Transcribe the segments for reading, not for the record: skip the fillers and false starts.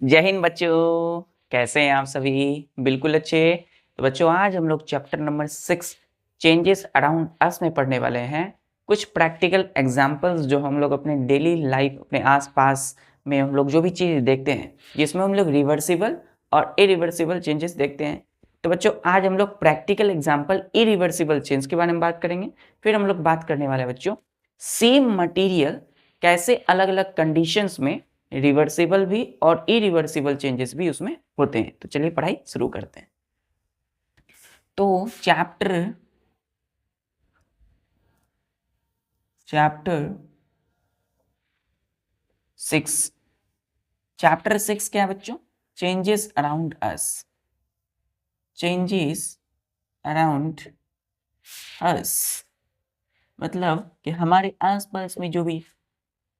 जय हिंद बच्चों, कैसे हैं आप सभी? बिल्कुल अच्छे। तो बच्चों, आज हम लोग chapter number 6 changes around us में पढ़ने वाले हैं। कुछ प्रैक्टिकल एग्जांपल्स जो हम लोग अपने डेली लाइफ, अपने आसपास में हम लोग जो भी चीज़ देखते हैं, जिसमें हम लोग रिवर्सिबल और इरिवर्सिबल चेंजेस देखते हैं। तो बच्चों, आज हम लोग प्रैक्टिकल एग्जाम्पल इरिवर्सिबल चेंज के बारे में बात करेंगे। फिर हम लोग बात करने वाले हैं बच्चों, सेम मटीरियल कैसे अलग अलग कंडीशंस में रिवर्सिबल भी और इरिवर्सिबल चेंजेस भी उसमें होते हैं। तो चलिए पढ़ाई शुरू करते हैं। तो चैप्टर 6 क्या है बच्चों? Changes around us. Changes around us मतलब कि हमारे आसपास में जो भी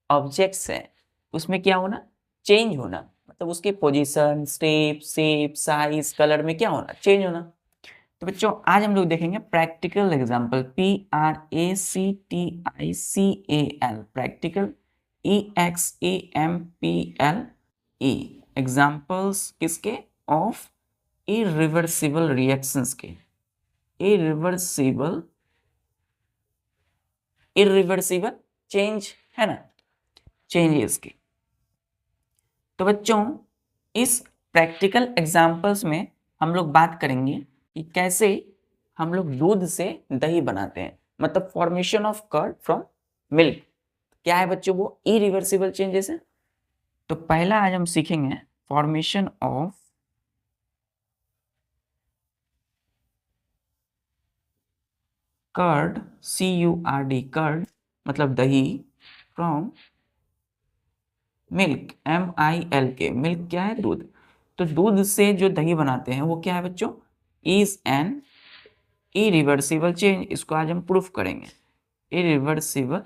ऑब्जेक्ट्स हैं उसमें क्या होना? चेंज होना। मतलब उसके position, step, shape, size, colour में क्या होना? चेंज होना। तो बच्चों, आज हम लोग देखेंगे practical example, PRACTICAL, practical, EXAMPLE, examples किसके? ऑफ इरिवर्सिबल रिएक्शंस के। इरिवर्सिबल चेंज है ना, चेंजेस की। तो बच्चों, इस प्रैक्टिकल एग्जांपल्स में हम लोग बात करेंगे कि कैसे हम लोग दूध से दही बनाते हैं, मतलब formation of curd from milk. क्या है बच्चों? वो इरिवर्सिबल चेंजेस है। तो पहला आज हम सीखेंगे formation of curd, CURD, curd मतलब दही, फ्रॉम मिल्क, MILK, मिल्क क्या है? दूध। तो दूध से जो दही बनाते हैं वो क्या है बच्चों? Is an irreversible change. इसको आज हम प्रूफ करेंगे, irreversible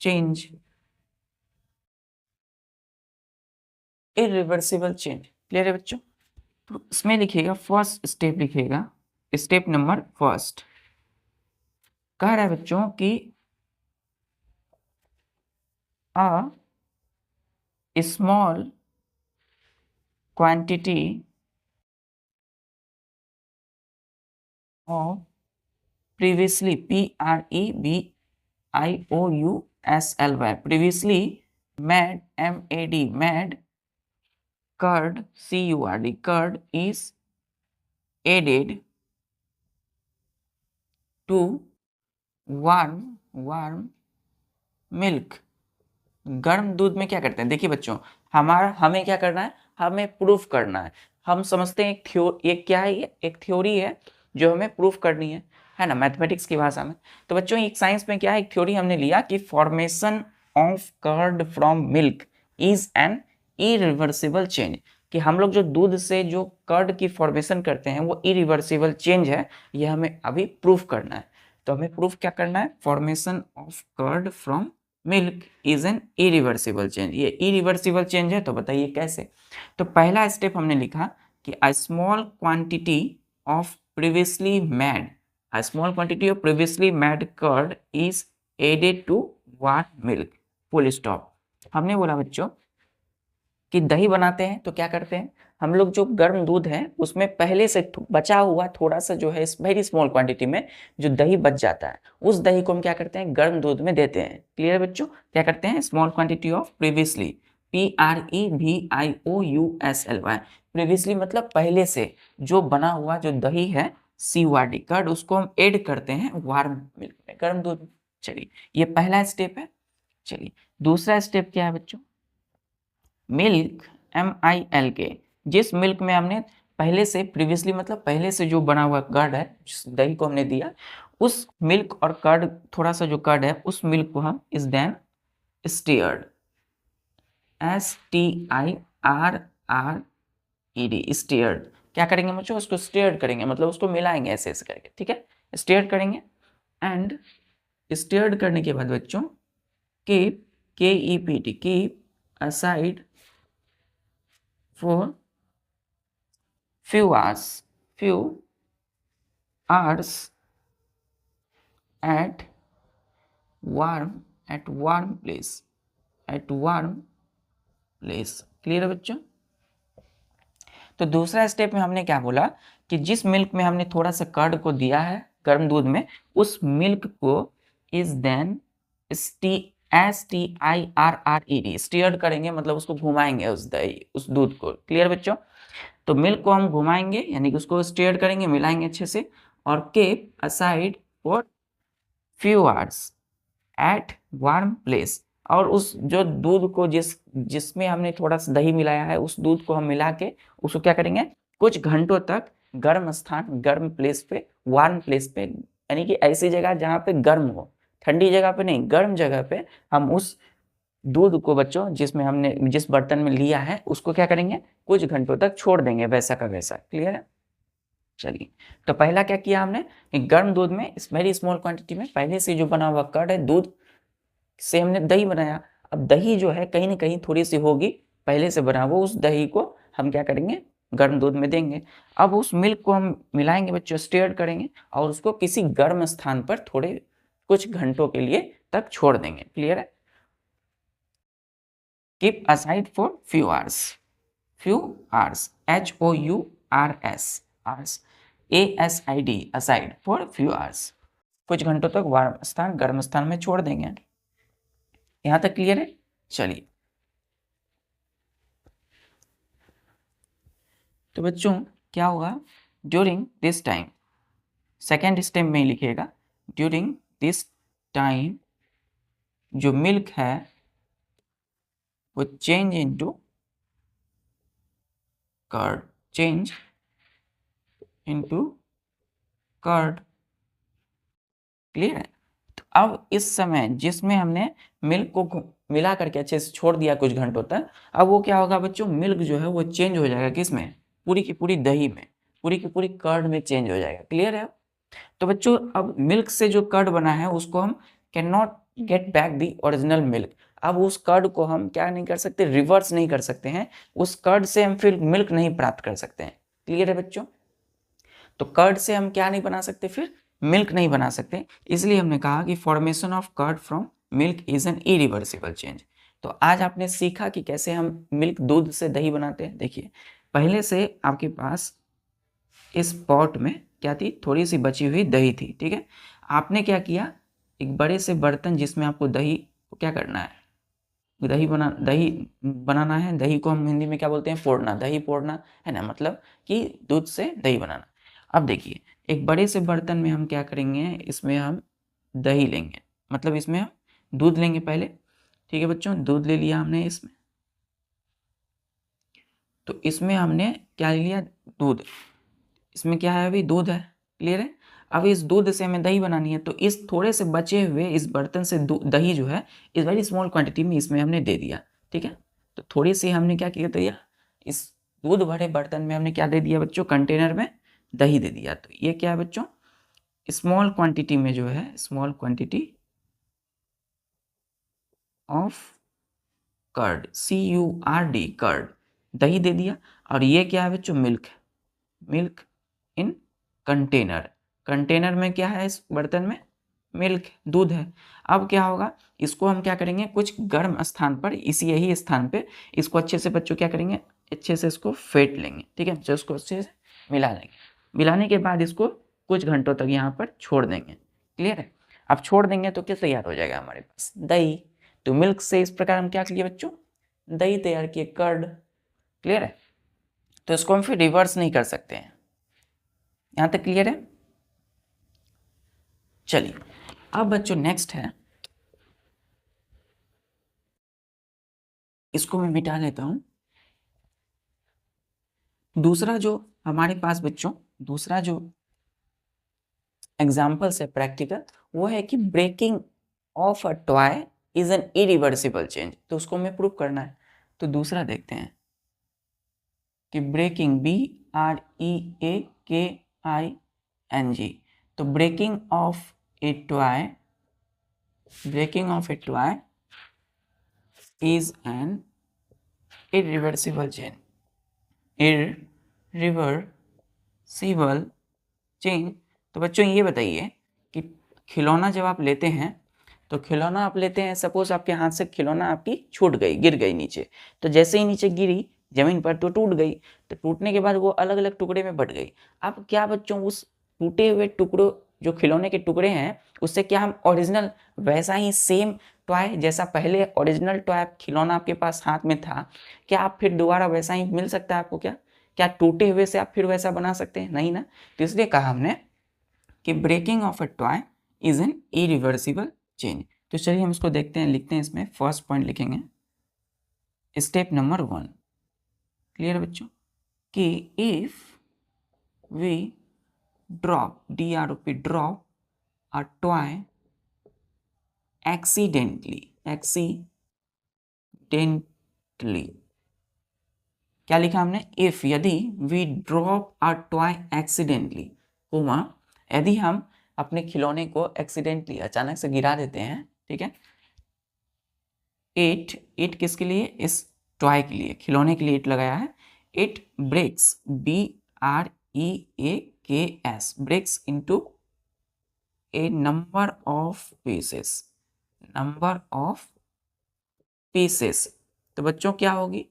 change. Irreversible change clear है बच्चों? तो इसमें लिखिएगा, फर्स्ट स्टेप लिखिएगा, स्टेप नंबर फर्स्ट। कह रहा है बच्चों कि a small quantity of previously, PREVIOUSLY, previously made, made curd, CURD, curd is added to warm milk। गर्म दूध में क्या करते हैं? देखिए बच्चों, हमें क्या करना है? हमें प्रूफ करना है। हम समझते हैं ये क्या है? ये एक थ्योरी है जो हमें प्रूफ करनी है ना, मैथमेटिक्स की भाषा में। तो बच्चों, एक साइंस में क्या है? एक थ्योरी हमने लिया कि formation of curd from milk is an irreversible change, कि हम लोग जो दूध से जो कर्ड की फॉर्मेशन करते हैं वो इरिवर्सिबल चेंज है। ये हमें अभी प्रूफ करना है। तो हमें प्रूफ क्या करना है? Formation of curd from milk is an irreversible change. ये इरिवर्सिबल चेंज है, तो बताइए कैसे? तो पहला स्टेप हमने लिखा कि a small quantity of previously made, a small quantity of previously made curd is added to warm milk, full stop. हमने बोला बच्चों कि दही बनाते हैं तो क्या करते हैं हम लोग? जो गर्म दूध है उसमें पहले से बचा हुआ थोड़ा सा जो है, वेरी स्मॉल क्वांटिटी में जो दही बच जाता है, उस दही को हम क्या करते हैं? गर्म दूध में देते हैं। क्लियर है बच्चों? क्या करते हैं? Small quantity of previously, PREVIOUSLY, previously मतलब पहले से जो बना हुआ जो दही है, CURD, कर्ड, उसको हम ऐड करते हैं वार्म मिल्क में, गर्म दूध में। चलिए, ये पहला स्टेप है। चलिए, दूसरा स्टेप क्या है बच्चों? मिल्क, MILK, जिस मिल्क में हमने पहले से प्रीवियसली मतलब पहले से जो बना हुआ कर्ड है, जिस दही को हमने दिया, उस मिल्क और कर्ड, थोड़ा सा जो कर्ड है उस मिल्क को हम is then stirred, STIRRED, stirred. क्या करेंगे बच्चों? उसको स्टीयर्ड करेंगे, मतलब उसको मिलाएंगे ऐसे ऐसे करके, ठीक है? स्टीयर्ड करेंगे। एंड स्टीयर्ड करने के बाद बच्चों, keep, KEPT, keep aside for few hours at warm place, at warm place. Clear है बच्चों? तो दूसरा स्टेप में हमने क्या बोला कि जिस मिल्क में हमने थोड़ा सा कर्ड को दिया है गर्म दूध में, उस मिल्क को इज देन STIRRED स्टीयर्ड करेंगे, मतलब उसको घुमाएंगे उस दही उस दूध को। क्लियर बच्चों? तो मिल्क को हम घुमाएंगे यानी कि उसको स्टीयर करेंगे, मिलाएंगे अच्छे से, और keep aside for few hours at warm place. और उस जो दूध को जिसमें हमने थोड़ा सा दही मिलाया है, उस दूध को हम मिला के उसको क्या करेंगे, कुछ घंटों तक गर्म स्थान, गर्म प्लेस पे, वार्म प्लेस पे, यानी कि ऐसी जगह जहाँ पे गर्म हो, ठंडी जगह पे नहीं, गर्म जगह पे हम उस दूध को बच्चों जिसमें हमने जिस बर्तन में लिया है उसको क्या करेंगे, कुछ घंटों तक छोड़ देंगे वैसा का वैसा। क्लियर है? चलिए, तो पहला क्या किया हमने कि गर्म दूध में इस वेरी स्मॉल क्वांटिटी में पहले से जो बना हुआ कर्ड है, दूध से हमने दही बनाया। अब दही जो है कहीं ना कहीं थोड़ी सी होगी पहले से बना हुआ, उस दही को हम क्या करेंगे, गर्म दूध में देंगे। अब उस मिल्क को हम मिलाएंगे बच्चों, स्टीयर करेंगे, और उसको किसी गर्म स्थान पर थोड़े कुछ घंटों के लिए तक छोड़ देंगे। क्लियर है? Keep aside for few hours, few hours, HOURS, hours, ASID, aside for few hours, कुछ घंटों तक वार्म स्थान, गर्म स्थान में छोड़ देंगे। यहां तक क्लियर है? चलिए, तो बच्चों क्या होगा, during this time, second step में ही लिखिएगा, ड्यूरिंग दिस टाइम जो मिल्क है वो change into curd, change into curd. Clear है? तो अब इस समय जिसमें हमने मिल्क को मिला करके अच्छे से छोड़ दिया कुछ घंटों तक, अब वो क्या होगा बच्चों, मिल्क जो है वो चेंज हो जाएगा किसमें, पूरी की पूरी दही में, पूरी की पूरी कर्ड में चेंज हो जाएगा। क्लियर है? तो बच्चों अब मिल्क से जो कर्ड बना है उसको हम can not get back the original milk. अब उस कर्ड को हम क्या नहीं कर सकते, रिवर्स नहीं कर सकते हैं, उस कर्ड से हम फिर मिल्क नहीं प्राप्त कर सकते हैं। क्लियर है बच्चों? तो कर्ड से हम क्या नहीं बना सकते, फिर मिल्क नहीं बना सकते। इसलिए हमने कहा कि formation of curd from milk is an irreversible change. तो आज आपने सीखा कि कैसे हम मिल्क, दूध से दही बनाते हैं। देखिए, पहले से आपके पास इस पॉट में क्या थी, थोड़ी सी बची हुई दही थी। ठीक है, आपने क्या किया, एक बड़े से बर्तन जिसमें आपको दही को क्या करना है, दही बनाना है। दही को हम हिंदी में क्या बोलते हैं, फोड़ना, दही फोड़ना है ना, मतलब कि दूध से दही बनाना। अब देखिए, एक बड़े से बर्तन में हम क्या करेंगे, इसमें हम दही लेंगे, मतलब इसमें हम दूध लेंगे पहले। ठीक है बच्चों, दूध ले लिया हमने इसमें, तो इसमें हमने क्या ले लिया, दूध। इसमें क्या है, अभी दूध है। क्लियर है? अब इस दूध से हमें दही बनानी है, तो इस थोड़े से बचे हुए इस बर्तन से दही जो है इस वेरी स्मॉल क्वांटिटी में इसमें हमने दे दिया। ठीक है, तो थोड़ी सी हमने क्या किया दिया, इस दूध भरे बर्तन में हमने क्या दे दिया बच्चों, कंटेनर में दही दे दिया। तो ये क्या है बच्चों, स्मॉल क्वांटिटी में जो है, small quantity of curd, CURD, curd, दही दे दिया। और ये क्या है बच्चों, milk, milk in container, container में क्या है, इस बर्तन में मिल्क, दूध है। अब क्या होगा, इसको हम क्या करेंगे, कुछ गर्म स्थान पर, इसी यही स्थान पे इसको अच्छे से बच्चों क्या करेंगे, अच्छे से इसको फेंट लेंगे। ठीक है, तो इसको अच्छे से मिला लेंगे। मिलाने के बाद इसको कुछ घंटों तक यहाँ पर छोड़ देंगे। क्लियर है? अब छोड़ देंगे तो क्या तैयार हो जाएगा हमारे पास, दही। तो मिल्क से इस प्रकार हम क्या किए बच्चों, दही तैयार किए, कर्ड। क्लियर है? तो इसको हम फिर रिवर्स नहीं कर सकते हैं। यहां तक क्लियर है? चलिए, अब बच्चों नेक्स्ट है, इसको मैं मिटा लेता हूं। दूसरा जो हमारे पास बच्चों, दूसरा जो एग्जाम्पल्स है प्रैक्टिकल, वो है कि breaking of a toy is an irreversible change. तो उसको हमें प्रूव करना है। तो दूसरा देखते हैं कि ब्रेकिंग, BREAKING, तो breaking of a toy, breaking of a toy is an irreversible chain, irreversible change. तो बच्चों ये बताइए कि खिलौना जब आप लेते हैं तो खिलौना आप लेते हैं, सपोज आपके हाथ से खिलौना आपकी छूट गई, गिर गई नीचे, तो जैसे ही नीचे गिरी जमीन पर तो टूट गई, तो टूटने के बाद वो अलग अलग टुकड़े में बट गई। अब क्या बच्चों, उस टूटे हुए टुकड़ों, जो खिलौने के टुकड़े हैं, उससे क्या हम ओरिजिनल वैसा ही सेम टॉय, जैसा पहले ओरिजिनल टॉय खिलौना आपके पास हाथ में था, क्या आप फिर दोबारा वैसा ही मिल सकता है आपको? क्या क्या टूटे हुए से आप फिर वैसा बना सकते हैं? नहीं ना। तो इसलिए कहा हमने कि breaking of a toy is an irreversible change. तो चलिए हम इसको देखते हैं, लिखते हैं। इसमें फर्स्ट पॉइंट लिखेंगे, स्टेप नंबर 1। क्लियर है बच्चों? कि if we drop, DROP, drop a toy accidentally, क्या लिखा हमने? इफ, यदि, we drop a toy accidentally, comma, यदि हम अपने खिलौने को एक्सीडेंटली, अचानक से गिरा देते हैं, ठीक है, इट किसके लिए? इस टॉय के लिए, खिलौने के लिए इट लगाया है। It breaks, BREAKS, breaks into a number of pieces. तो बच्चों क्या होगी?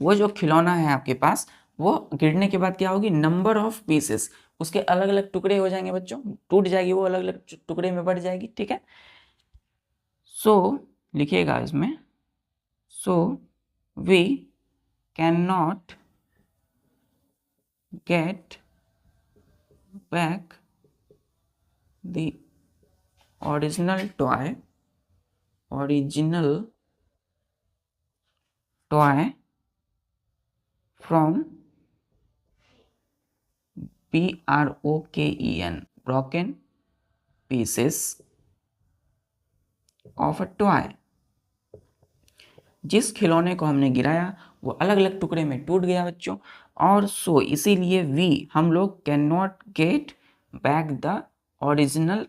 वो जो खिलौना है आपके पास, वो गिरने के बाद क्या होगी? नंबर ऑफ पीसेस, उसके अलग अलग टुकड़े हो जाएंगे बच्चों, टूट जाएगी वो, अलग अलग टुकड़े में बढ़ जाएगी, ठीक है। सो लिखिएगा इसमें, so we can not get back the original toy from broken pieces of a toy। जिस खिलौने को हमने गिराया वो अलग अलग टुकड़े में टूट गया बच्चों, और सो इसीलिए वी, हम लोग, can not get back the original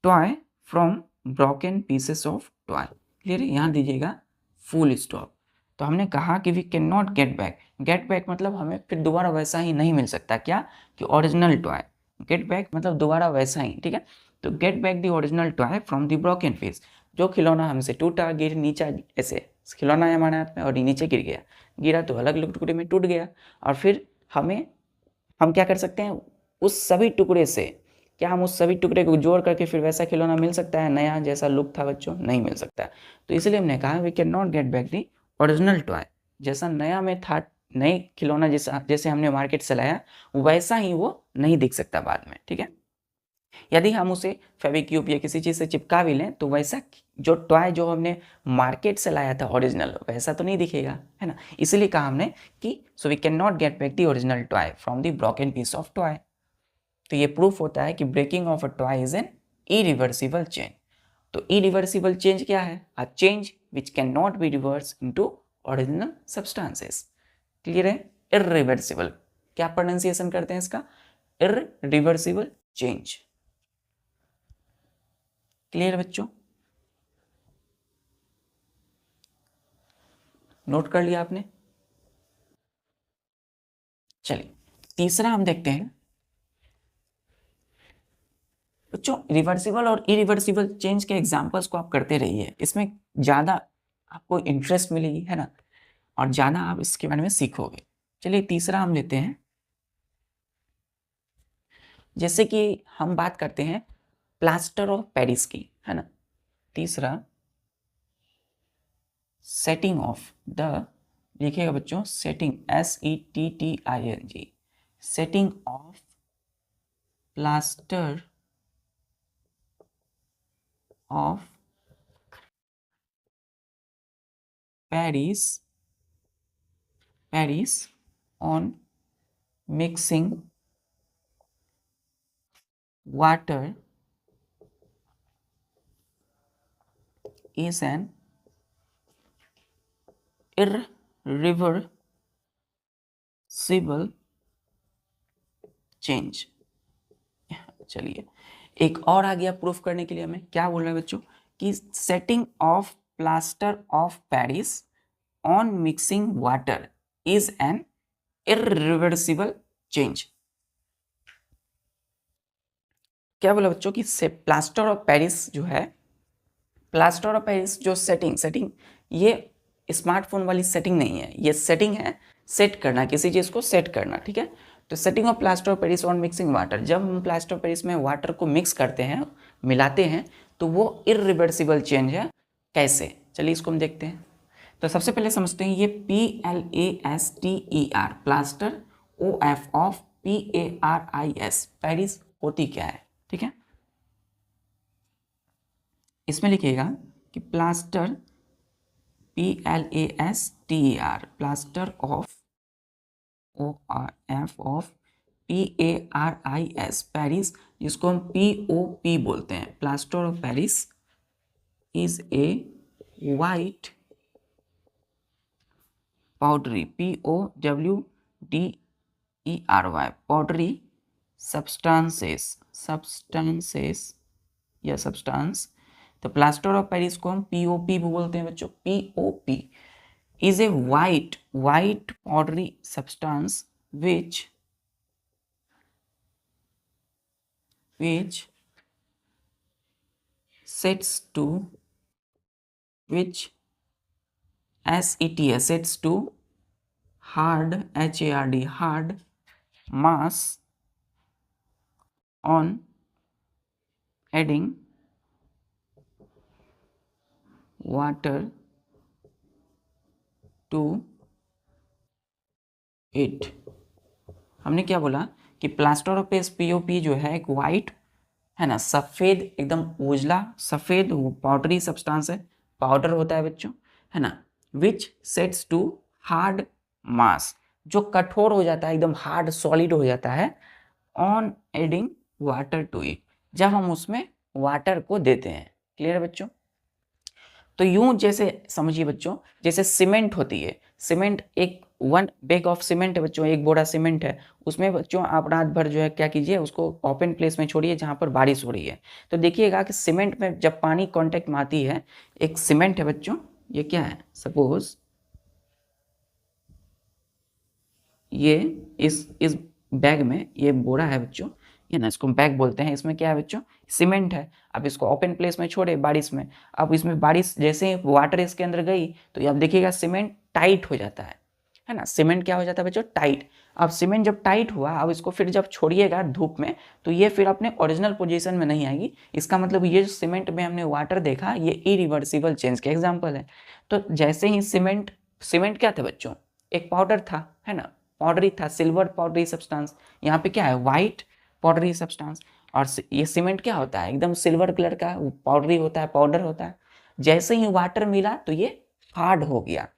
toy from broken pieces of toy. Clear है? यहाँ दीजिएगा फुल स्टॉप। तो हमने कहा कि we can not get back मतलब हमें फिर दोबारा वैसा ही नहीं मिल सकता, क्या? कि ओरिजिनल टॉय। गेट बैक मतलब दोबारा वैसा ही, ठीक है। तो get back the original toy from the broken piece, जो खिलौना हमसे टूटा, गिर नीचे, ऐसे खिलौना है हमारे हाथ में और नीचे गिर गया, गिरा तो अलग अलग टुकड़े में टूट गया, और फिर हम क्या कर सकते हैं? उस सभी टुकड़े से, क्या हम उस सभी टुकड़े को जोड़ करके फिर वैसा खिलौना मिल सकता है, नया जैसा लुक था बच्चों? नहीं मिल सकता। तो इसलिए हमने कहा we can not get back the original toy, जैसा नया में था, नई खिलौना जैसे हमने मार्केट से लाया, वैसा ही वो नहीं दिख सकता बाद में, ठीक है। यदि हम उसे फेविक्यूब या किसी चीज़ से चिपका भी लें तो वैसा जो टॉय जो हमने मार्केट से लाया था ओरिजिनल, वैसा तो नहीं दिखेगा, है ना। इसलिए कहा हमने कि so we can not get back the original toy from the broken piece of toy. तो ये प्रूफ होता है कि breaking of a toy is an irreversible change. तो इरिवर्सिबल चेंज क्या है? A change which can not be reverse into original substances. Clear है? Irreversible, क्या प्रोनाउंसिएशन करते हैं इसका? Irreversible change. क्लियर बच्चों? नोट कर लिया आपने? चलिए तीसरा हम देखते हैं बच्चों। रिवर्सिबल और इरिवर्सिबल चेंज के एग्जांपल्स को आप करते रहिए, इसमें ज़्यादा आपको इंटरेस्ट मिलेगी, है ना, और ज़्यादा आप इसके बारे में सीखोगे। चलिए तीसरा हम लेते हैं, जैसे कि हम बात करते हैं प्लास्टर ऑफ पेरिस की, है ना। तीसरा, सेटिंग ऑफ द, लिखिएगा बच्चों, setting, SETTING, setting of plaster of Paris on mixing water is an irreversible change। चलिए एक और आ गया प्रूफ करने के लिए, हमें क्या बोल रहे हैं बच्चों? कि setting of plaster of Paris on mixing water is an irreversible change. क्या बोला बच्चों कि प्लास्टर ऑफ पेरिस जो है, प्लास्टर ऑफ पेरिस जो सेटिंग ये स्मार्टफोन वाली सेटिंग नहीं है, ये सेटिंग है सेट करना, किसी चीज़ को सेट करना, ठीक है। तो setting of plaster of Paris on mixing water, जब हम प्लास्टर ऑफ पेरिस में वाटर को मिक्स करते हैं, मिलाते हैं, तो वो इरिवर्सिबल चेंज है। कैसे, चलिए इसको हम देखते हैं। तो सबसे पहले समझते हैं ये PLASTER plaster, OF of PARIS Paris होती क्या है, ठीक है। इसमें लिखिएगा कि plaster PLASTER plaster of OF of PARIS Paris, जिसको हम POP बोलते हैं। Plaster of Paris is a white powdery, POWDERY powdery substances या सब्सटेंस। तो प्लास्टर ऑफ पेरिस को हम POP भी बोलते हैं बच्चों। POP is a white powdery substance which sets to hard hard mass on adding water to it। हमने क्या बोला कि प्लास्टर ऑफ पेरिस POP जो है एक वाइट है ना, सफ़ेद एकदम उजला सफ़ेद पाउडरी सब्सटेंस है, पाउडर होता है बच्चों, है ना। Which sets to hard mass, जो कठोर हो जाता है, एकदम हार्ड सॉलिड हो जाता है, on adding water to it, जब हम उसमें वाटर को देते हैं। क्लियर है बच्चों। तो यूं जैसे समझिए बच्चों, जैसे सीमेंट होती है, सीमेंट एक 1 बैग ऑफ सीमेंट है बच्चों, एक बोरा सीमेंट है, उसमें बच्चों आप रात भर जो है क्या कीजिए, उसको ओपन प्लेस में छोड़िए जहाँ पर बारिश हो रही है। तो देखिएगा कि सीमेंट में जब पानी कांटेक्ट में आती है, एक सीमेंट है बच्चों, ये क्या है, सपोज ये इस बैग में ये बोरा है बच्चों, ये ना, इसको बैग बोलते हैं। इसमें क्या है बच्चों, सीमेंट है। अब इसको ओपन प्लेस में छोड़े बारिश में, अब इसमें बारिश जैसे ही वाटर इसके अंदर गई तो अब देखिएगा सीमेंट टाइट हो जाता है ना। सीमेंट क्या हो जाता है बच्चों, टाइट। अब सीमेंट जब टाइट हुआ, अब इसको फिर जब छोड़िएगा धूप में, तो ये फिर अपने ओरिजिनल पोजीशन में नहीं आएगी। इसका मतलब ये जो सीमेंट में हमने वाटर देखा, ये इरिवर्सिबल चेंज का एग्जाम्पल है। तो जैसे ही सीमेंट क्या था बच्चों, एक पाउडर था, है ना, पाउडरी था, सिल्वर पाउडरी सब्सटेंस। यहाँ पे क्या है, वाइट पाउडरी सब्सटेंस। और ये सीमेंट क्या होता है, एकदम सिल्वर कलर का पाउडरी होता है, पाउडर होता है। जैसे ही वाटर मिला तो ये हार्ड हो गया,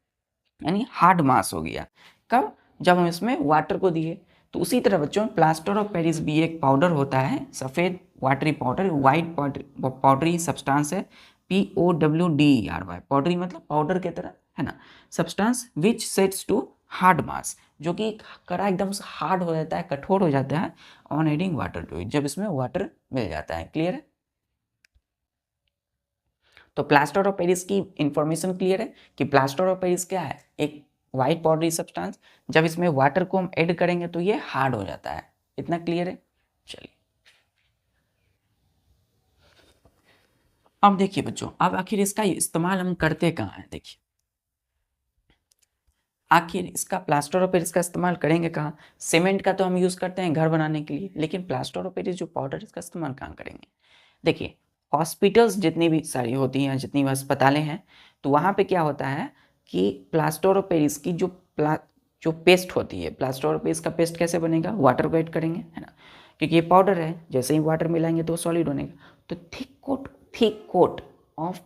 यानी हार्ड मास हो गया। कब, जब हम इसमें वाटर को दिए। तो उसी तरह बच्चों प्लास्टर ऑफ पेरिस भी एक पाउडर होता है, सफ़ेद watery powder, white powdery substance है। POWDERY पाउडरी मतलब पाउडर की तरह, है ना, substance which sets to hard mass, जो कि कड़ा एकदम से हार्ड हो जाता है, कठोर हो जाता है, on adding water to it, जब इसमें वाटर मिल जाता है। क्लियर है। तो प्लास्टर ऑफ पेरिस की इंफॉर्मेशन क्लियर है कि प्लास्टर ऑफ पेरिस क्या है, एक वाइट पाउडरी सब्सटेंस, जब इसमें वाटर को हम ऐड करेंगे तो ये हार्ड हो जाता है। इतना क्लियर है। चलिए अब देखिए बच्चों, अब आखिर इसका इस्तेमाल हम करते कहाँ हैं। देखिए आखिर इसका प्लास्टर ऑफ पेरिस का इस्तेमाल करेंगे कहाँ। सीमेंट का तो हम यूज़ करते हैं घर बनाने के लिए, लेकिन प्लास्टर ऑफ पेरिस जो पाउडर, इसका इस्तेमाल कहाँ करेंगे। देखिए हॉस्पिटल्स जितनी भी सारी होती हैं, जितनी भी अस्पतालें हैं, तो वहाँ पे क्या होता है कि प्लास्टर ऑफ पेरिस की जो पेस्ट होती है, प्लास्टर ऑफ पेरिस का पेस्ट कैसे बनेगा, वाटर को ऐड करेंगे, है ना, क्योंकि ये पाउडर है, जैसे ही वाटर मिलाएंगे तो सॉलिड बनेगा। तो thick coat of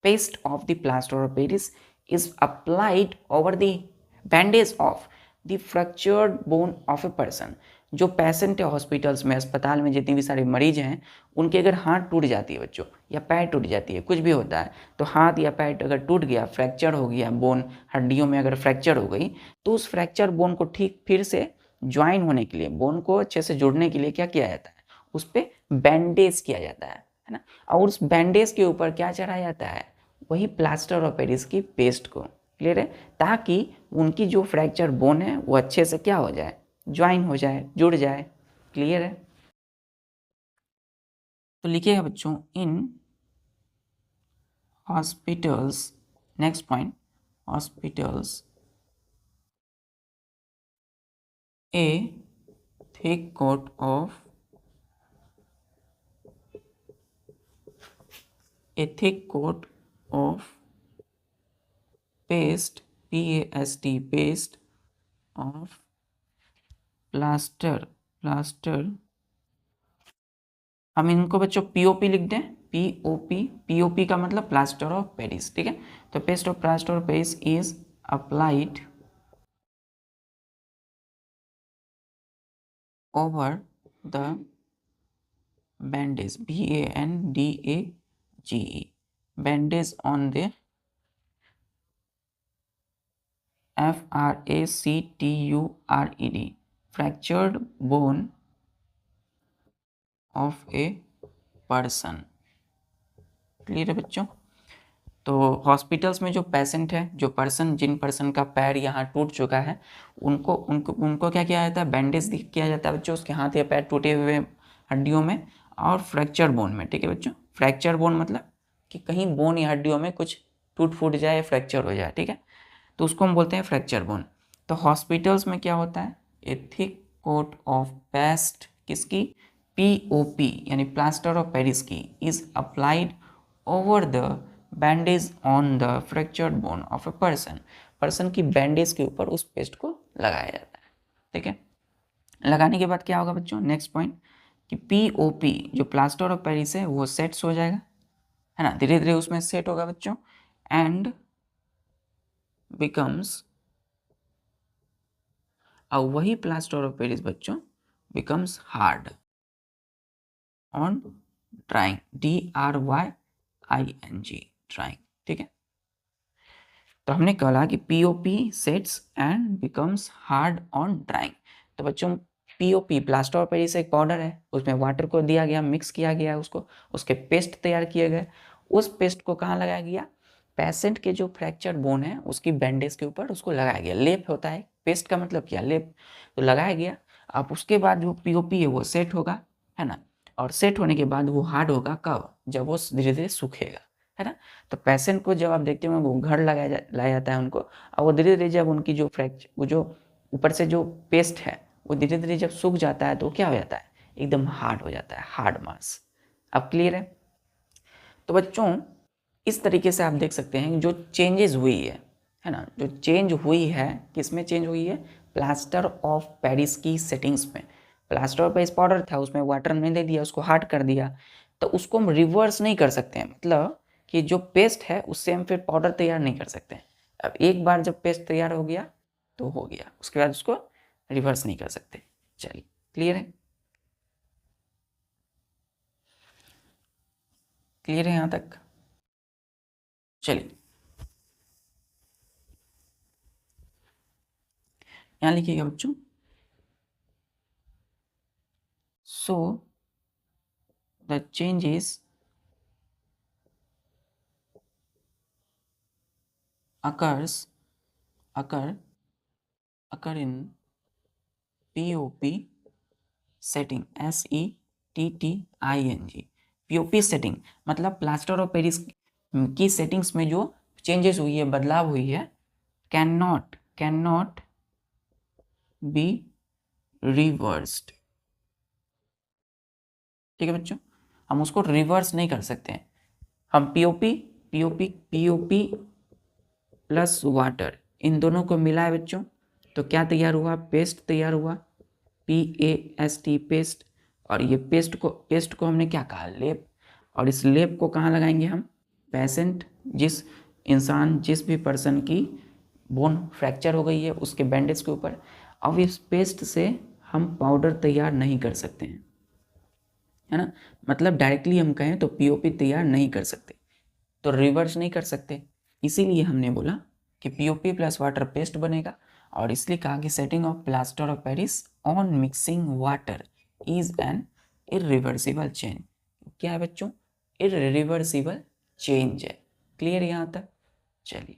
paste of the plaster of Paris is applied over the bandage of the fractured bone of a person। जो पेशेंट है हॉस्पिटल्स में, अस्पताल में जितनी भी सारे मरीज हैं, उनके अगर हाथ टूट जाती है बच्चों, या पैर टूट जाती है, कुछ भी होता है, तो हाथ या पैर अगर टूट गया, फ्रैक्चर हो गया, बोन हड्डियों में अगर फ्रैक्चर हो गई, तो उस फ्रैक्चर बोन को ठीक फिर से ज्वाइन होने के लिए, बोन को अच्छे से जुड़ने के लिए क्या किया जाता है, उस पर बैंडेज किया जाता है ना। और उस बैंडेज के ऊपर क्या चढ़ाया जाता है, वही प्लास्टर ऑफ पेरिस की पेस्ट को। क्लियर है, ताकि उनकी जो फ्रैक्चर बोन है वो अच्छे से क्या हो जाए, ज्वाइन हो जाए, जुड़ जाए। क्लियर है। तो लिखिएगा बच्चों, in hospitals, next point, hospitals a thick coat of paste, PAST, paste of plaster, हम इनको बच्चों POP लिख दें, POP का मतलब प्लास्टर ऑफ पेरिस, ठीक है। तो paste of plaster of Paris is applied over the bandage, BANDAGE, bandage on the FRACTURED, fractured bone of a person। Clear है बच्चों। तो हॉस्पिटल्स में जो पेशेंट है, जो पर्सन, जिन पर्सन का पैर यहाँ टूट चुका है, उनको उनको उनको क्या किया जाता है, बैंडेज किया जाता है बच्चों, उसके हाथ या पैर टूटे हुए हड्डियों में और फ्रैक्चर बोन में, ठीक है बच्चों। फ्रैक्चर बोन मतलब कि कहीं बोन या हड्डियों में कुछ टूट फूट जाए या फ्रैक्चर हो जाए, ठीक है, तो उसको हम बोलते हैं फ्रैक्चर बोन। तो हॉस्पिटल्स में क्या होता है, a thick coat of paste, किसकी, POP यानी प्लास्टर ऑफ पेरिस की, is applied over the bandage on the fractured bone of a person की बैंडेज के ऊपर उस पेस्ट को लगाया जाता है, ठीक है। लगाने के बाद क्या होगा बच्चों, नेक्स्ट पॉइंट, कि POP जो प्लास्टर ऑफ पेरिस है वो सेट्स हो जाएगा, है ना, धीरे धीरे उसमें सेट होगा बच्चों, एंड बिकम्स, और वही प्लास्टर ऑफ पेरिस बच्चों becomes hard on drawing, DRYING, drawing, ठीक है। तो हमने कहा कि POP sets and becomes hard on drawing. तो बच्चों POP प्लास्टर ऑफ पेरिस एक पाउडर है, उसमें वाटर को दिया गया, मिक्स किया गया उसको, उसके पेस्ट तैयार किए गए, उस पेस्ट को कहाँ लगाया गया, पेशेंट के जो फ्रैक्चर बोन है उसकी बैंडेज के ऊपर उसको लगाया गया। लेप होता है, पेस्ट का मतलब क्या, लेप, तो लगाया गया। अब उसके बाद जो POP है वो सेट होगा, है ना, और सेट होने के बाद वो हार्ड होगा कब, जब वो धीरे धीरे सूखेगा, है ना। तो पेशेंट को जब आप देखते हो वो घर लाया जाता है उनको, और वो धीरे धीरे जब उनकी जो वो जो ऊपर से जो पेस्ट है वो धीरे धीरे जब सूख जाता है तो क्या हो जाता है, एकदम हार्ड हो जाता है, हार्ड मास। अब क्लियर है। तो बच्चों इस तरीके से आप देख सकते हैं जो चेंजेस हुई है ना, जो चेंज हुई है, किसमें चेंज हुई है, प्लास्टर ऑफ पेरिस की सेटिंग्स में। प्लास्टर ऑफ पेरिस पाउडर था, उसमें वाटर नहीं दे दिया, उसको हार्ड कर दिया, तो उसको हम रिवर्स नहीं कर सकते हैं, मतलब कि जो पेस्ट है उससे हम फिर पाउडर तैयार नहीं कर सकते हैं। अब एक बार जब पेस्ट तैयार हो गया तो हो गया, उसके बाद उसको रिवर्स नहीं कर सकते। चलिए क्लियर है, क्लियर है यहाँ तक। चलिए यहाँ लिखिएगा बच्चों, so the changes occur in POP setting, SETTING, POP setting मतलब प्लास्टर ऑफ पेरिस की सेटिंग्स में जो चेंजेस हुई है, बदलाव हुई है, कैन नॉट बी रिवर्स्ड, ठीक है बच्चों, हम उसको रिवर्स नहीं कर सकते हैं। हम POP प्लस वाटर, इन दोनों को मिला है बच्चों, तो क्या तैयार हुआ, पेस्ट तैयार हुआ, PAST, पेस्ट। और ये पेस्ट को हमने क्या कहा, लेप। और इस लेप को कहाँ लगाएंगे हम, पेशेंट, जिस भी पर्सन की बोन फ्रैक्चर हो गई है उसके बैंडेज के ऊपर। अब इस पेस्ट से हम पाउडर तैयार नहीं कर सकते हैं, है ना, मतलब डायरेक्टली हम कहें तो POP तैयार नहीं कर सकते, तो रिवर्स नहीं कर सकते, इसीलिए हमने बोला कि POP प्लस वाटर पेस्ट बनेगा। और इसलिए कहा कि setting of plaster of Paris on mixing water is an irreversible change. क्या है बच्चों, इरिवर्सिबल चेंज है। क्लियर यहाँ तक। चलिए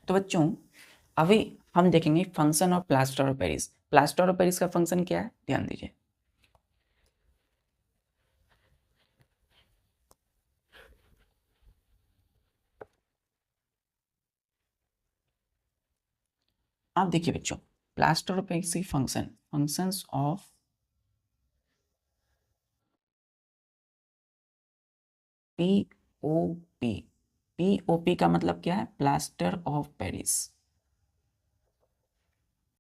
तो बच्चों अभी हम देखेंगे function of plaster of Paris. Plaster of Paris का फंक्शन क्या है, ध्यान दीजिए। आप देखिए बच्चों, प्लास्टर ऑफ पेरिस की फंक्शंस ऑफ पीओपी। पीओपी का मतलब क्या है, प्लास्टर ऑफ पेरिस।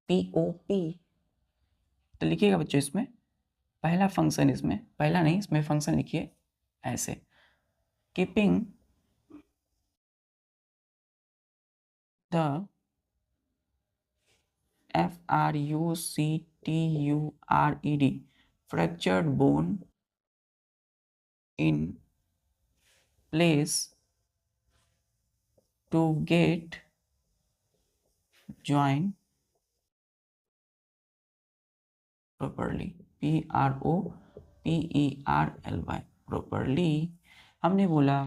पीओपी तो लिखिएगा बच्चों, इसमें पहला फंक्शन, इसमें पहला नहीं, इसमें फंक्शन लिखिए ऐसे, keeping the FRUCTURED fractured bone in place to get joint properly, PROPERLY properly। हमने बोला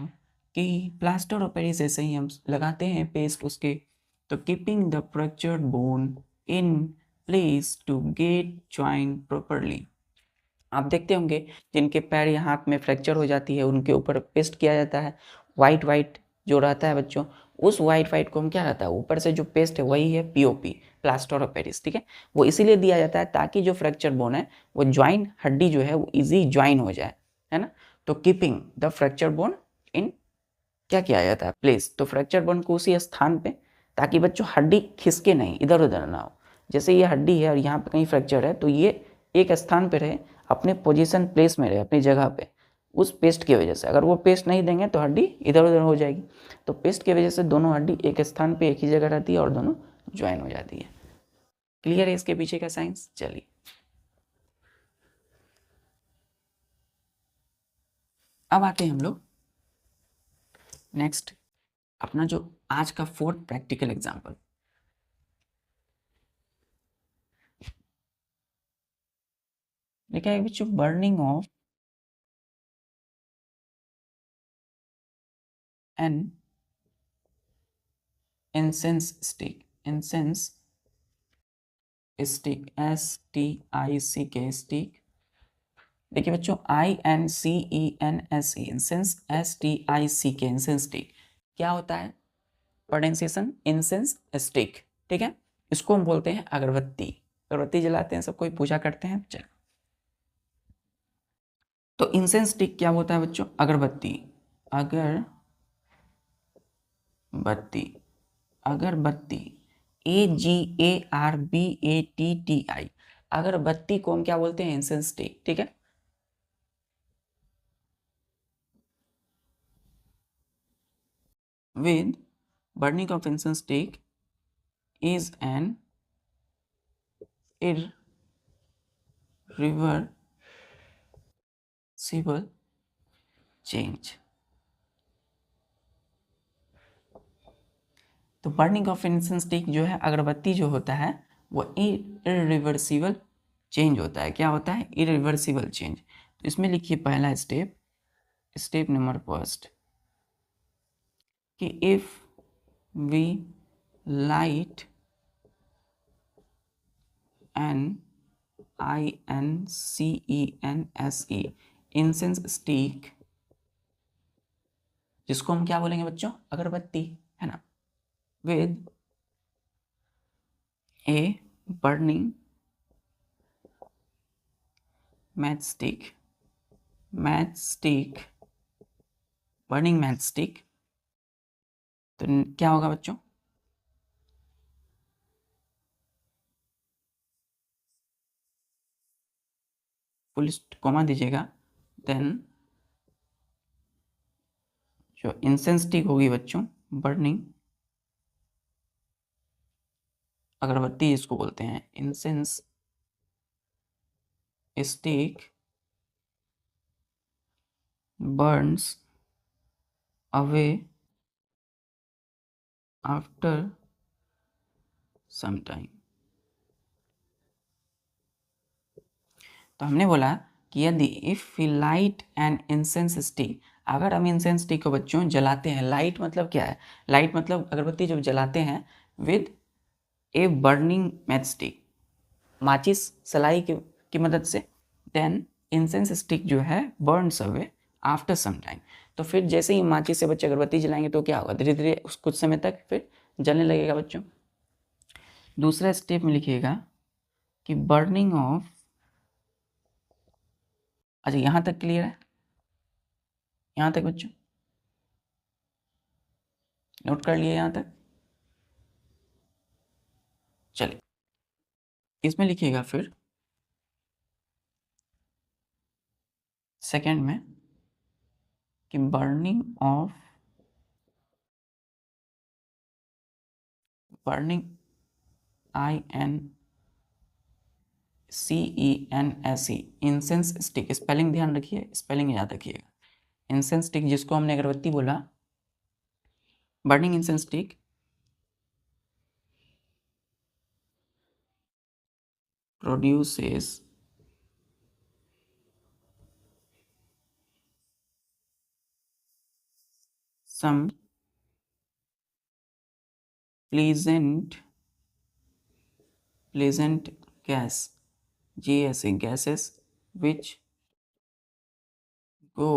कि प्लास्टर ऑफ पेरिस जैसे ही हम लगाते हैं पेस्ट उसके, तो keeping the fractured bone in place to get joint properly. आप देखते होंगे जिनके पैर या हाथ में फ्रैक्चर हो जाती है, उनके ऊपर पेस्ट किया जाता है, वाइट वाइट जो रहता है बच्चों, उस वाइट वाइट को हम क्या रहता है, ऊपर से जो पेस्ट है वही है पीओपी, प्लास्टर ऑफ पेरिस, ठीक है। वो इसीलिए दिया जाता है ताकि जो फ्रैक्चर बोन है वो ज्वाइन हड्डी जो है वो इजी ज्वाइन हो जाए, है ना। तो कीपिंग द फ्रैक्चर बोन इन क्या किया जाता है, प्लेस, तो फ्रैक्चर बोन को उसी स्थान पे, ताकि बच्चों हड्डी खिसके नहीं, इधर उधर ना हो। जैसे ये हड्डी है और यहाँ पे कहीं फ्रैक्चर है तो ये एक स्थान पे रहे, अपने पोजीशन प्लेस में रहे, अपनी जगह पे, उस पेस्ट की वजह से। अगर वो पेस्ट नहीं देंगे तो हड्डी इधर उधर हो जाएगी, तो पेस्ट की वजह से दोनों हड्डी एक स्थान पे एक ही जगह रहती है और दोनों ज्वाइन हो जाती है। क्लियर है इसके पीछे का साइंस। चलिए अब आते हैं हम लोग नेक्स्ट, अपना जो आज का फोर्थ प्रैक्टिकल एग्जाम्पल। लिखा है which burning of an incense stick, incense stick, STICK stick. देखिए बच्चों, INCENSE incense, STICK incense stick क्या होता है, प्रोनाउंसिएशन इंसेंस स्टिक, ठीक है। इसको हम बोलते हैं अगरबत्ती, अगरबत्ती जलाते हैं, सब कोई पूजा करते हैं। चल, तो इंसेंस स्टिक क्या होता है बच्चों, अगरबत्ती, अगरबत्ती, अगरबत्ती, AGARBATTI, अगरबत्ती को हम क्या बोलते हैं, इंसेंस स्टिक, ठीक है। with burning of incense stick is an irreversible change। तो बर्निंग ऑफ इंसेंस स्टिक जो है, अगरबत्ती जो होता है वो इरिवर्सिबल चेंज होता है। क्या होता है, इरिवर्सिबल चेंज। तो इसमें लिखिए पहला स्टेप, स्टेप नंबर फर्स्ट, कि if we light an INCENSE incense stick, जिसको हम क्या बोलेंगे बच्चों, अगरबत्ती, है ना, with a burning matchstick, burning matchstick, तो क्या होगा बच्चों, फुल कॉमा दीजिएगा, देन जो इंसेंस स्टिक होगी बच्चों, बर्निंग अगरबत्ती इसको बोलते हैं, incense stick burns away after some time। तो हमने बोला कि यदि if we light an incense stick, अगर हम इंसेंस स्टिक को बच्चों जलाते हैं, लाइट मतलब क्या है, लाइट मतलब अगरबत्ती जब जलाते हैं with a burning match stick, माचिस सलाई की मदद से, देन इंसेंस स्टिक जो है burns away after some time. तो फिर जैसे ही माचिस से बच्चे अगरबत्ती जलाएंगे तो क्या होगा, धीरे धीरे कुछ समय तक फिर जलने लगेगा बच्चों। दूसरा स्टेप में लिखिएगा कि बर्निंग ऑफ, अच्छा यहाँ तक क्लियर है, यहाँ तक बच्चों नोट कर लिए यहाँ तक। चलिए इसमें लिखिएगा फिर सेकंड में कि burning INCENSE incense stick, spelling ध्यान रखिए, स्पेलिंग याद रखिएगा। इंसेंस स्टिक जिसको हमने अगरबत्ती बोला, burning incense stick produces some pleasant gas, gases which go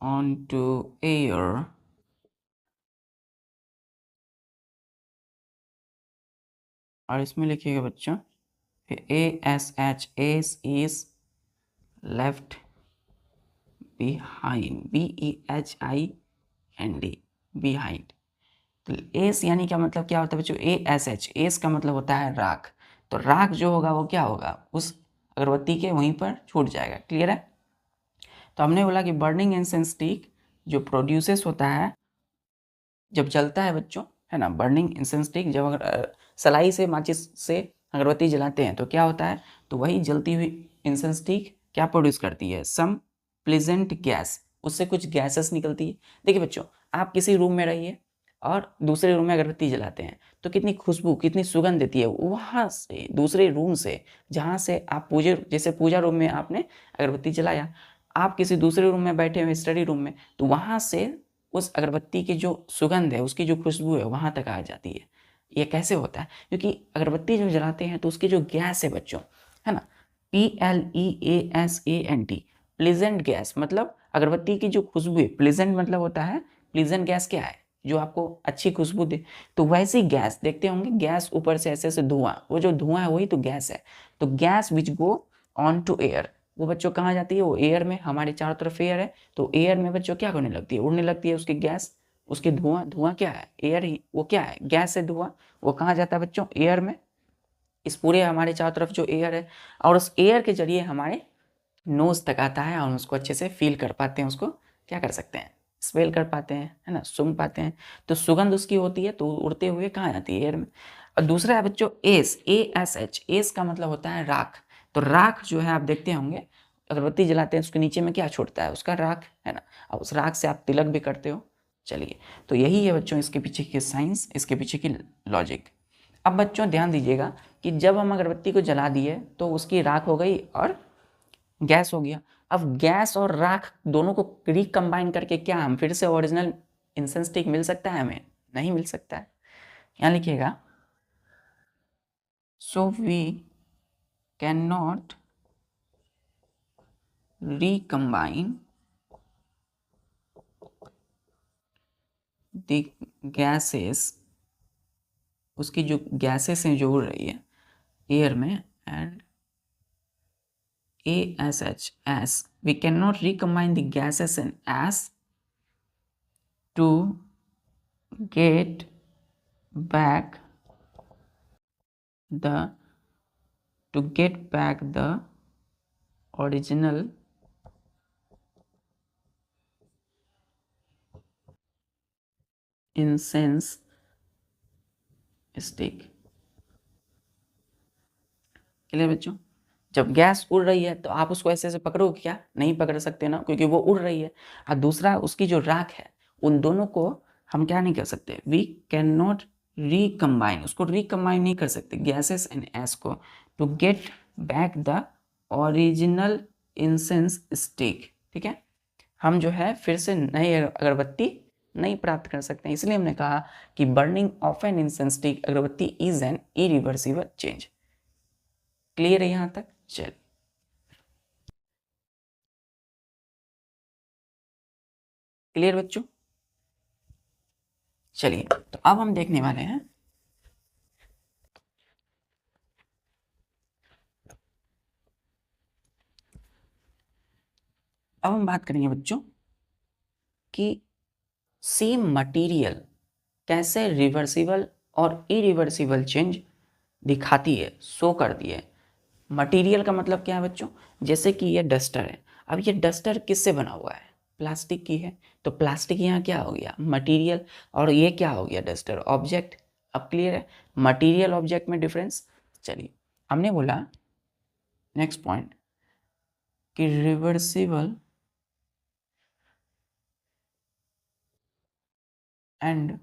on to air और इसमें लिखिएगा बच्चों ASH, S is left behind, BEHIND, behind. तो एस यानी क्या मतलब क्या होता है बच्चों, ASH, एस का मतलब होता है राख। तो राख जो होगा वो क्या होगा, उस अगरबत्ती के वहीं पर छूट जाएगा। क्लियर है। तो हमने बोला कि बर्निंग इंसेंस स्टिक जो प्रोड्यूसेस होता है जब जलता है बच्चों, है ना, बर्निंग इंसेंस स्टिक जब अगर सलाई से माचिस से अगरबत्ती जलाते हैं तो क्या होता है, तो वही जलती हुई इंसेंस स्टिक क्या प्रोड्यूस करती है, सम प्लेजेंट गैस, उससे कुछ गैसेस निकलती है। देखिए बच्चों, आप किसी रूम में रहिए और दूसरे रूम में अगरबत्ती जलाते हैं तो कितनी खुशबू, कितनी सुगंध देती है वहाँ से, दूसरे रूम से, जहाँ से आप जैसे पूजा रूम में आपने अगरबत्ती जलाया, आप किसी दूसरे रूम में बैठे हुए स्टडी रूम में, तो वहाँ से उस अगरबत्ती की जो सुगंध है, उसकी जो खुशबू है वहाँ तक आ जाती है। ये कैसे होता है, क्योंकि अगरबत्ती जब जलाते हैं तो उसकी जो गैस है बच्चों, है ना, PLEASANT, प्लीजेंट गैस, मतलब अगरबत्ती की जो खुशबू है, प्लीजेंट मतलब होता है, प्लीजेंट गैस क्या है, जो आपको अच्छी खुशबू दे। तो वैसी गैस देखते होंगे, गैस ऊपर से ऐसे ऐसे धुआं, वो जो धुआं है वही तो गैस है। तो gas which go on to air, वो बच्चों कहाँ जाती है, वो एयर में, हमारे चारों तरफ एयर है, तो एयर में बच्चों क्या करने लगती है, उड़ने लगती है उसकी गैस, उसके धुआं क्या है, एयर ही, वो क्या है, गैस है, धुआं, वो कहाँ जाता है बच्चों, एयर में, इस पूरे हमारे चारों तरफ जो एयर है, और उस एयर के जरिए हमारे नोज तक आता है, और उसको अच्छे से फील कर पाते हैं, उसको क्या कर सकते हैं, स्मेल कर पाते हैं, है ना, सूंघ पाते हैं। तो सुगंध उसकी होती है, तो उड़ते हुए कहाँ जाती है, एयर में। और दूसरा है बच्चों एस, ASH, एस का मतलब होता है राख। तो राख जो है आप देखते होंगे, अगरबत्ती जलाते हैं उसके नीचे में क्या छोड़ता है, उसका राख, है ना, और उस राख से आप तिलक भी करते हो। चलिए, तो यही है बच्चों इसके पीछे की साइंस, इसके पीछे की लॉजिक। अब बच्चों ध्यान दीजिएगा कि जब हम अगरबत्ती को जला दिए तो उसकी राख हो गई और गैस हो गया। अब गैस और राख दोनों को रिकम्बाइन करके क्या हम फिर से ओरिजिनल इंसेंस स्टिक मिल सकता है हमें, नहीं मिल सकता है। यहाँ लिखिएगा, so we can not recombine the gases, उसकी जो गैसेस हैं जो उड़ रही है एयर में, and ASH, as we cannot recombine the gases in as to get back the original incense stick। Clear बच्चों, जब गैस उड़ रही है तो आप उसको ऐसे ऐसे पकड़ोगे क्या, नहीं पकड़ सकते ना, क्योंकि वो उड़ रही है। और दूसरा उसकी जो राख है, उन दोनों को हम क्या नहीं कर सकते, वी कैन नॉट रिकम्बाइन, उसको रिकम्बाइन नहीं कर सकते गैसेस एंड एस को, to get back the original incense stick. ठीक है, हम जो है फिर से नई अगरबत्ती नहीं प्राप्त कर सकते हैं। इसलिए हमने कहा कि burning of an incense stick अगरबत्ती is an irreversible change. Clear है यहां तक? चल, क्लियर बच्चों? चलिए, तो अब हम देखने वाले हैं अब हम बात करेंगे बच्चों कि सेम मटेरियल कैसे रिवर्सिबल और इरिवर्सिबल चेंज दिखाती है, शो करती है। मटेरियल का मतलब क्या है बच्चों? जैसे कि ये डस्टर है। अब ये डस्टर किससे बना हुआ है? प्लास्टिक की है। तो प्लास्टिक यहाँ क्या हो गया? मटेरियल। और ये क्या हो गया? Duster, object. अब क्लियर है मटेरियल ऑब्जेक्ट में डिफरेंस? चलिए, हमने बोला नेक्स्ट पॉइंट कि reversible and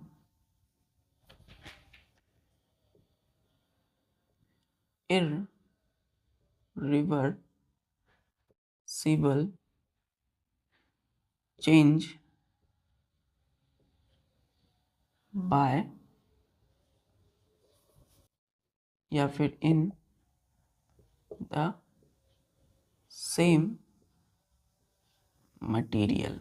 irreversible change by या फिर in the same material, materials,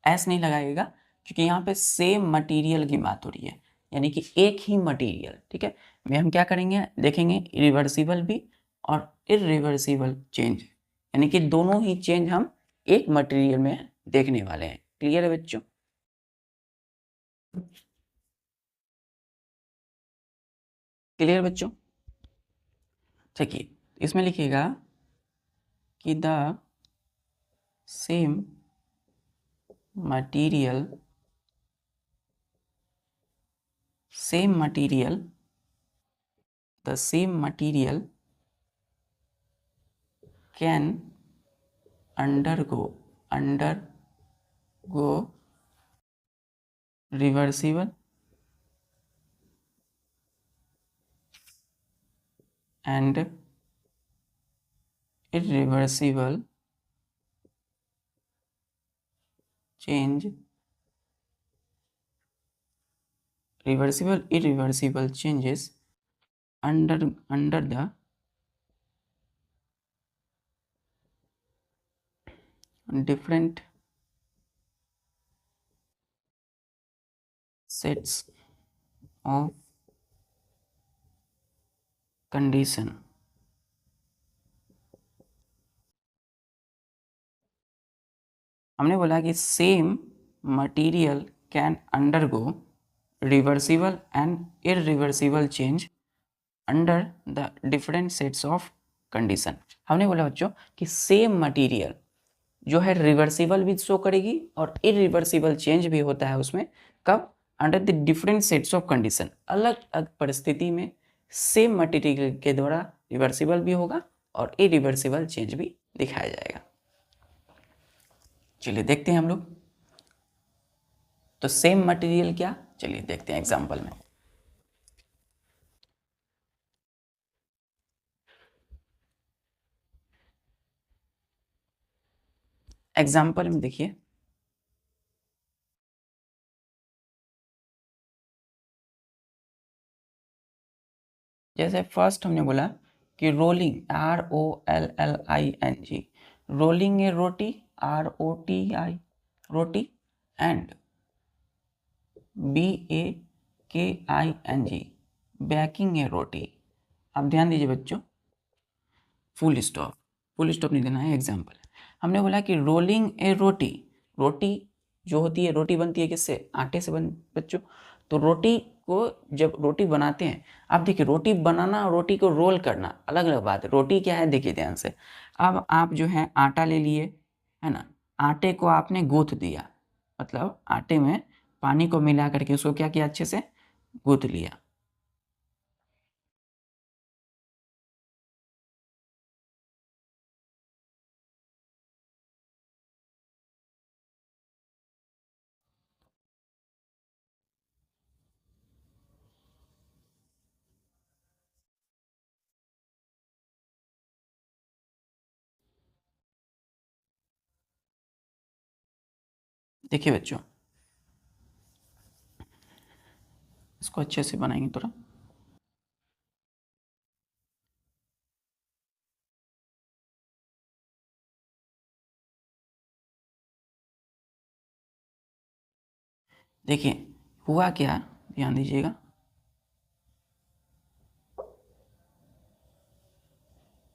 S नहीं लगाएगा क्योंकि यहाँ पे सेम मटेरियल की बात हो रही है, यानी कि एक ही मटेरियल। ठीक है, में हम क्या करेंगे, देखेंगे रिवर्सिबल भी और इरिवर्सिबल चेंज, यानी कि दोनों ही चेंज हम एक मटेरियल में देखने वाले हैं। क्लियर है बच्चों? क्लियर बच्चों? देखिए, इसमें लिखिएगा कि the same material the same material can undergo reversible and irreversible change, reversible irreversible changes under the different sets of condition। हमने बोला कि same material can undergo reversible and irreversible change under the different sets of condition. हमने बोला बच्चों कि same material जो है reversible भी शो करेगी और इरिवर्सिबल चेंज भी होता है उसमें। कब? Under the different sets of condition, अलग अलग परिस्थिति में सेम मटेरियल के द्वारा रिवर्सिबल भी होगा और इरिवर्सिबल चेंज भी दिखाया जाएगा। चलिए देखते हैं हम लोग, तो सेम मटेरियल क्या, चलिए देखते हैं एग्जांपल में। एग्जांपल में देखिए, जैसे फर्स्ट हमने बोला कि rolling, ROLLING, rolling a roti, ROTI, roti, and BAKING, baking a roti. अब ध्यान दीजिए बच्चों, फुल स्टॉप नहीं देना है, एग्जाम्पल। हमने बोला कि रोलिंग ए रोटी, रोटी जो होती है, रोटी बनती है किससे? आटे से बच्चों। तो रोटी को जब रोटी बनाते हैं, आप देखिए रोटी बनाना और रोटी को रोल करना अलग अलग बात है। रोटी क्या है, देखिए ध्यान से। अब आप जो है आटा ले लिए, है ना, आटे को आपने गूंथ दिया, मतलब आटे में पानी को मिला करके उसको क्या किया, अच्छे से गूंथ लिया। देखिए बच्चों, इसको अच्छे से बनाएंगे थोड़ा। देखिए हुआ क्या, ध्यान दीजिएगा।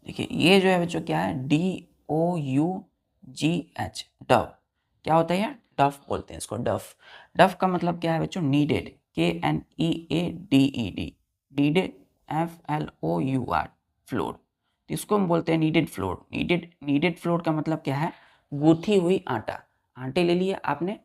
देखिए ये जो है बच्चों क्या है, DOUGH, डव। क्या होता है यार, डफ बोलते हैं इसको, डफ। डफ का मतलब क्या है बच्चों, needed, KNEADED, needed, FLOUR, floor. तो इसको हम बोलते हैं नीडेड फ्लोर। नीडेड फ्लोर का मतलब क्या है, गूथी हुई आटा। आटे ले लिया आपने,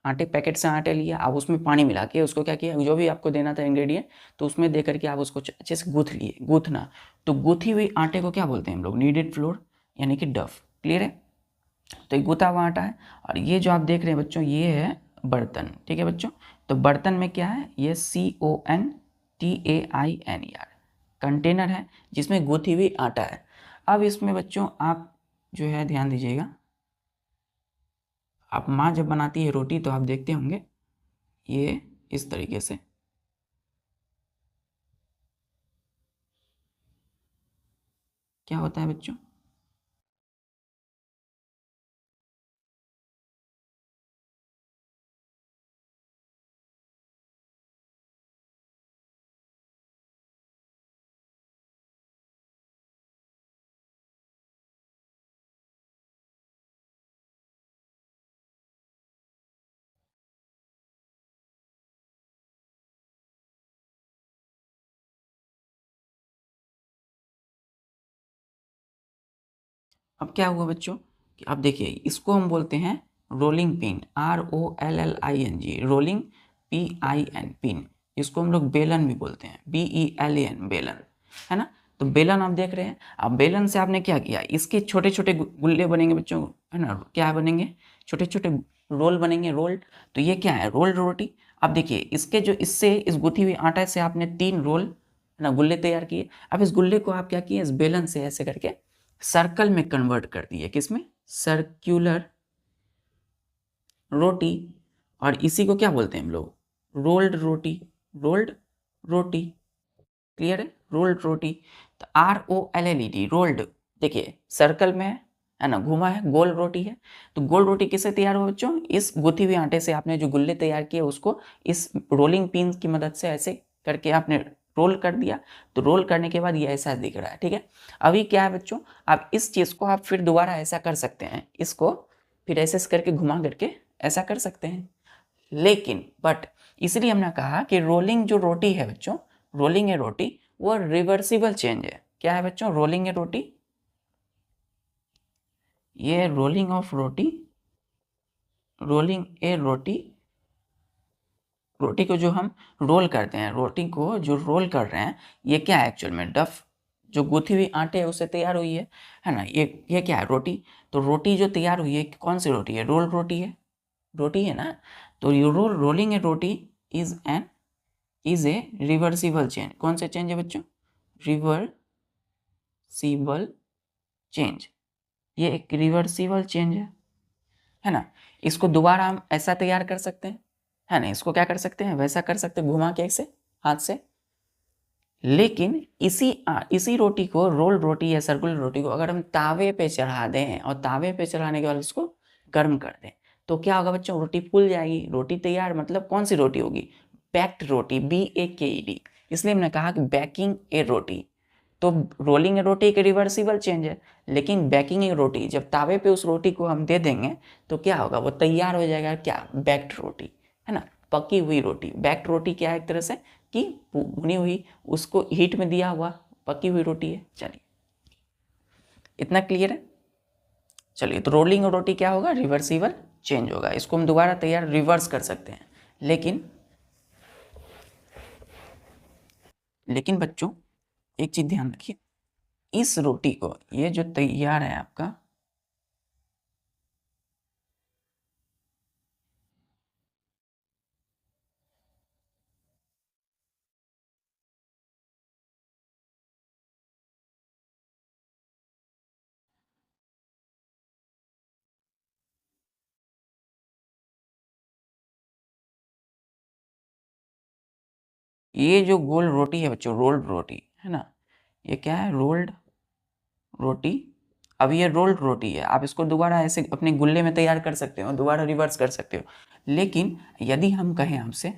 आटे पैकेट से आटे लिया, आप उसमें पानी मिला के उसको क्या किया, जो भी आपको देना था इंग्रेडिएंट, तो उसमें दे करके आप उसको अच्छे से गूथ लिए, गूथना। तो गूथी हुई आटे को क्या बोलते हैं हम लोग, नीडेड फ्लोर, यानी कि डफ। क्लियर है। तो ये गूथा हुआ आटा है, और ये जो आप देख रहे हैं बच्चों, ये है बर्तन। ठीक है बच्चों, तो बर्तन में क्या है, ये CONTAINER, कंटेनर है जिसमें गूथी हुई आटा है। अब इसमें बच्चों आप जो है ध्यान दीजिएगा, आप माँ जब बनाती है रोटी तो आप देखते होंगे ये इस तरीके से। क्या होता है बच्चों, अब क्या हुआ बच्चों कि अब देखिए इसको हम बोलते हैं rolling pin, ROLLING, rolling, PIN, pin. इसको हम लोग बेलन भी बोलते हैं, BELAN, बेलन, है ना। तो बेलन आप देख रहे हैं, अब बेलन से आपने क्या किया, इसके छोटे छोटे गुल्ले बनेंगे बच्चों, है ना, क्या बनेंगे, छोटे छोटे रोल बनेंगे, रोल्ड। तो ये क्या है, रोल्ड रोटी। अब देखिए इसके जो, इससे इस गुथी हुई आटा से आपने 3 रोल, है ना, गुल्ले तैयार किए। अब इस गुल्ले को आप क्या किए, इस बेलन से ऐसे करके सर्कल में कन्वर्ट कर दिए, किसमें, सर्क्यूलर रोटी। और इसी को क्या बोलते हैं हम लोग, रोल्ड रोटी, रोल्ड रोटी। क्लियर है, रोल्ड रोटी। तो ROLLED, रोल्ड। देखिए सर्कल में है ना, घुमा है, गोल रोटी है। तो गोल रोटी किससे तैयार हो बच्चों, इस गुथी हुई आटे से आपने जो गुल्ले तैयार किए उसको इस रोलिंग पिन की मदद से ऐसे करके आपने रोल कर दिया। तो रोल करने के बाद ये ऐसा दिख रहा है। ठीक है, अभी क्या है बच्चों, आप इस चीज़ को आप फिर दोबारा ऐसा कर सकते हैं, इसको फिर ऐसे करके घुमा करके ऐसा कर सकते हैं। लेकिन बट इसलिए हमने कहा कि रोलिंग जो रोटी है बच्चों, रोलिंग ए रोटी, वो रिवर्सिबल चेंज है। क्या है बच्चों, रोलिंग ए रोटी, ये rolling of roti, rolling a रोटी, रोटी को जो हम रोल करते हैं, रोटी को जो रोल कर रहे हैं, ये क्या है एक्चुअल में, डफ, जो गुथी हुई आटे है उससे तैयार हुई है ना। ये क्या है, रोटी। तो रोटी जो तैयार हुई है, कौन सी रोटी है, रोल रोटी है, रोटी है ना। तो ये rolling a roti is an, is a reversible change. कौन से चेंज है बच्चों, रिवर्सिबल चेंज। ये एक रिवर्सिबल चेंज है ना। इसको दोबारा हम ऐसा तैयार कर सकते हैं, है ना, इसको क्या कर सकते हैं, वैसा कर सकते हैं, घुमा के ऐसे हाथ से। लेकिन इसी रोटी को, रोल रोटी या सर्कुलर रोटी को अगर हम तावे पे चढ़ा दें और तावे पे चढ़ाने के बाद उसको गर्म कर दें, तो क्या होगा बच्चों, रोटी फूल जाएगी, रोटी तैयार। मतलब कौन सी रोटी होगी, बैक्ड रोटी, BAKED। इसलिए हमने कहा कि बेकिंग ए रोटी। तो रोलिंग ए रोटी एक रिवर्सिबल चेंज है, लेकिन बेकिंग ए रोटी, जब तावे पे उस रोटी को हम दे देंगे तो क्या होगा, वो तैयार हो जाएगा, क्या, बैक्ड रोटी, है ना, पकी हुई रोटी। बैक्ड रोटी क्या है, एक तरह से कि भुनी हुई, उसको हीट में दिया हुआ पकी हुई रोटी है। चलिए इतना क्लियर है। चलिए, तो रोलिंग रोटी क्या होगा, रिवर्सिबल चेंज होगा, इसको हम दोबारा तैयार रिवर्स कर सकते हैं। लेकिन लेकिन बच्चों एक चीज ध्यान रखिए, इस रोटी को, ये जो तैयार है आपका, ये जो गोल रोटी है बच्चों, रोल्ड रोटी है ना, ये क्या है, रोल्ड रोटी। अब ये रोल्ड रोटी है, आप इसको दोबारा ऐसे अपने गुल्ले में तैयार कर सकते हो, दोबारा रिवर्स कर सकते हो। लेकिन यदि हम कहें आपसे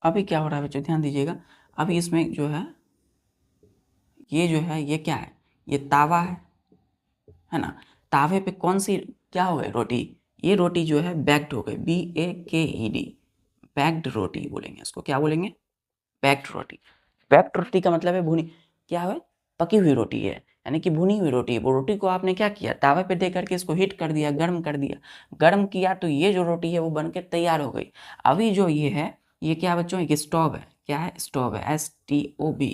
अभी क्या हो रहा है बच्चों, ध्यान दीजिएगा। अभी इसमें जो है, ये जो है ये क्या है, ये तावा है ना। तावे पे कौन सी क्या हो गई रोटी, ये रोटी जो है बैक्ड हो गई, BAKED, बैक्ड रोटी बोलेंगे इसको, क्या बोलेंगे, बैक्ड रोटी। बैक्ड रोटी का मतलब है भुनी, क्या है, पकी हुई रोटी है, यानी कि भुनी हुई रोटी है। वो रोटी को आपने क्या किया, तावे पे दे करके इसको हीट कर दिया, गर्म कर दिया, गर्म किया तो ये जो रोटी है वो बनके तैयार हो गई। अभी जो ये है, ये क्या बच्चों, एक स्टोव है, क्या है, स्टोव है, STOV।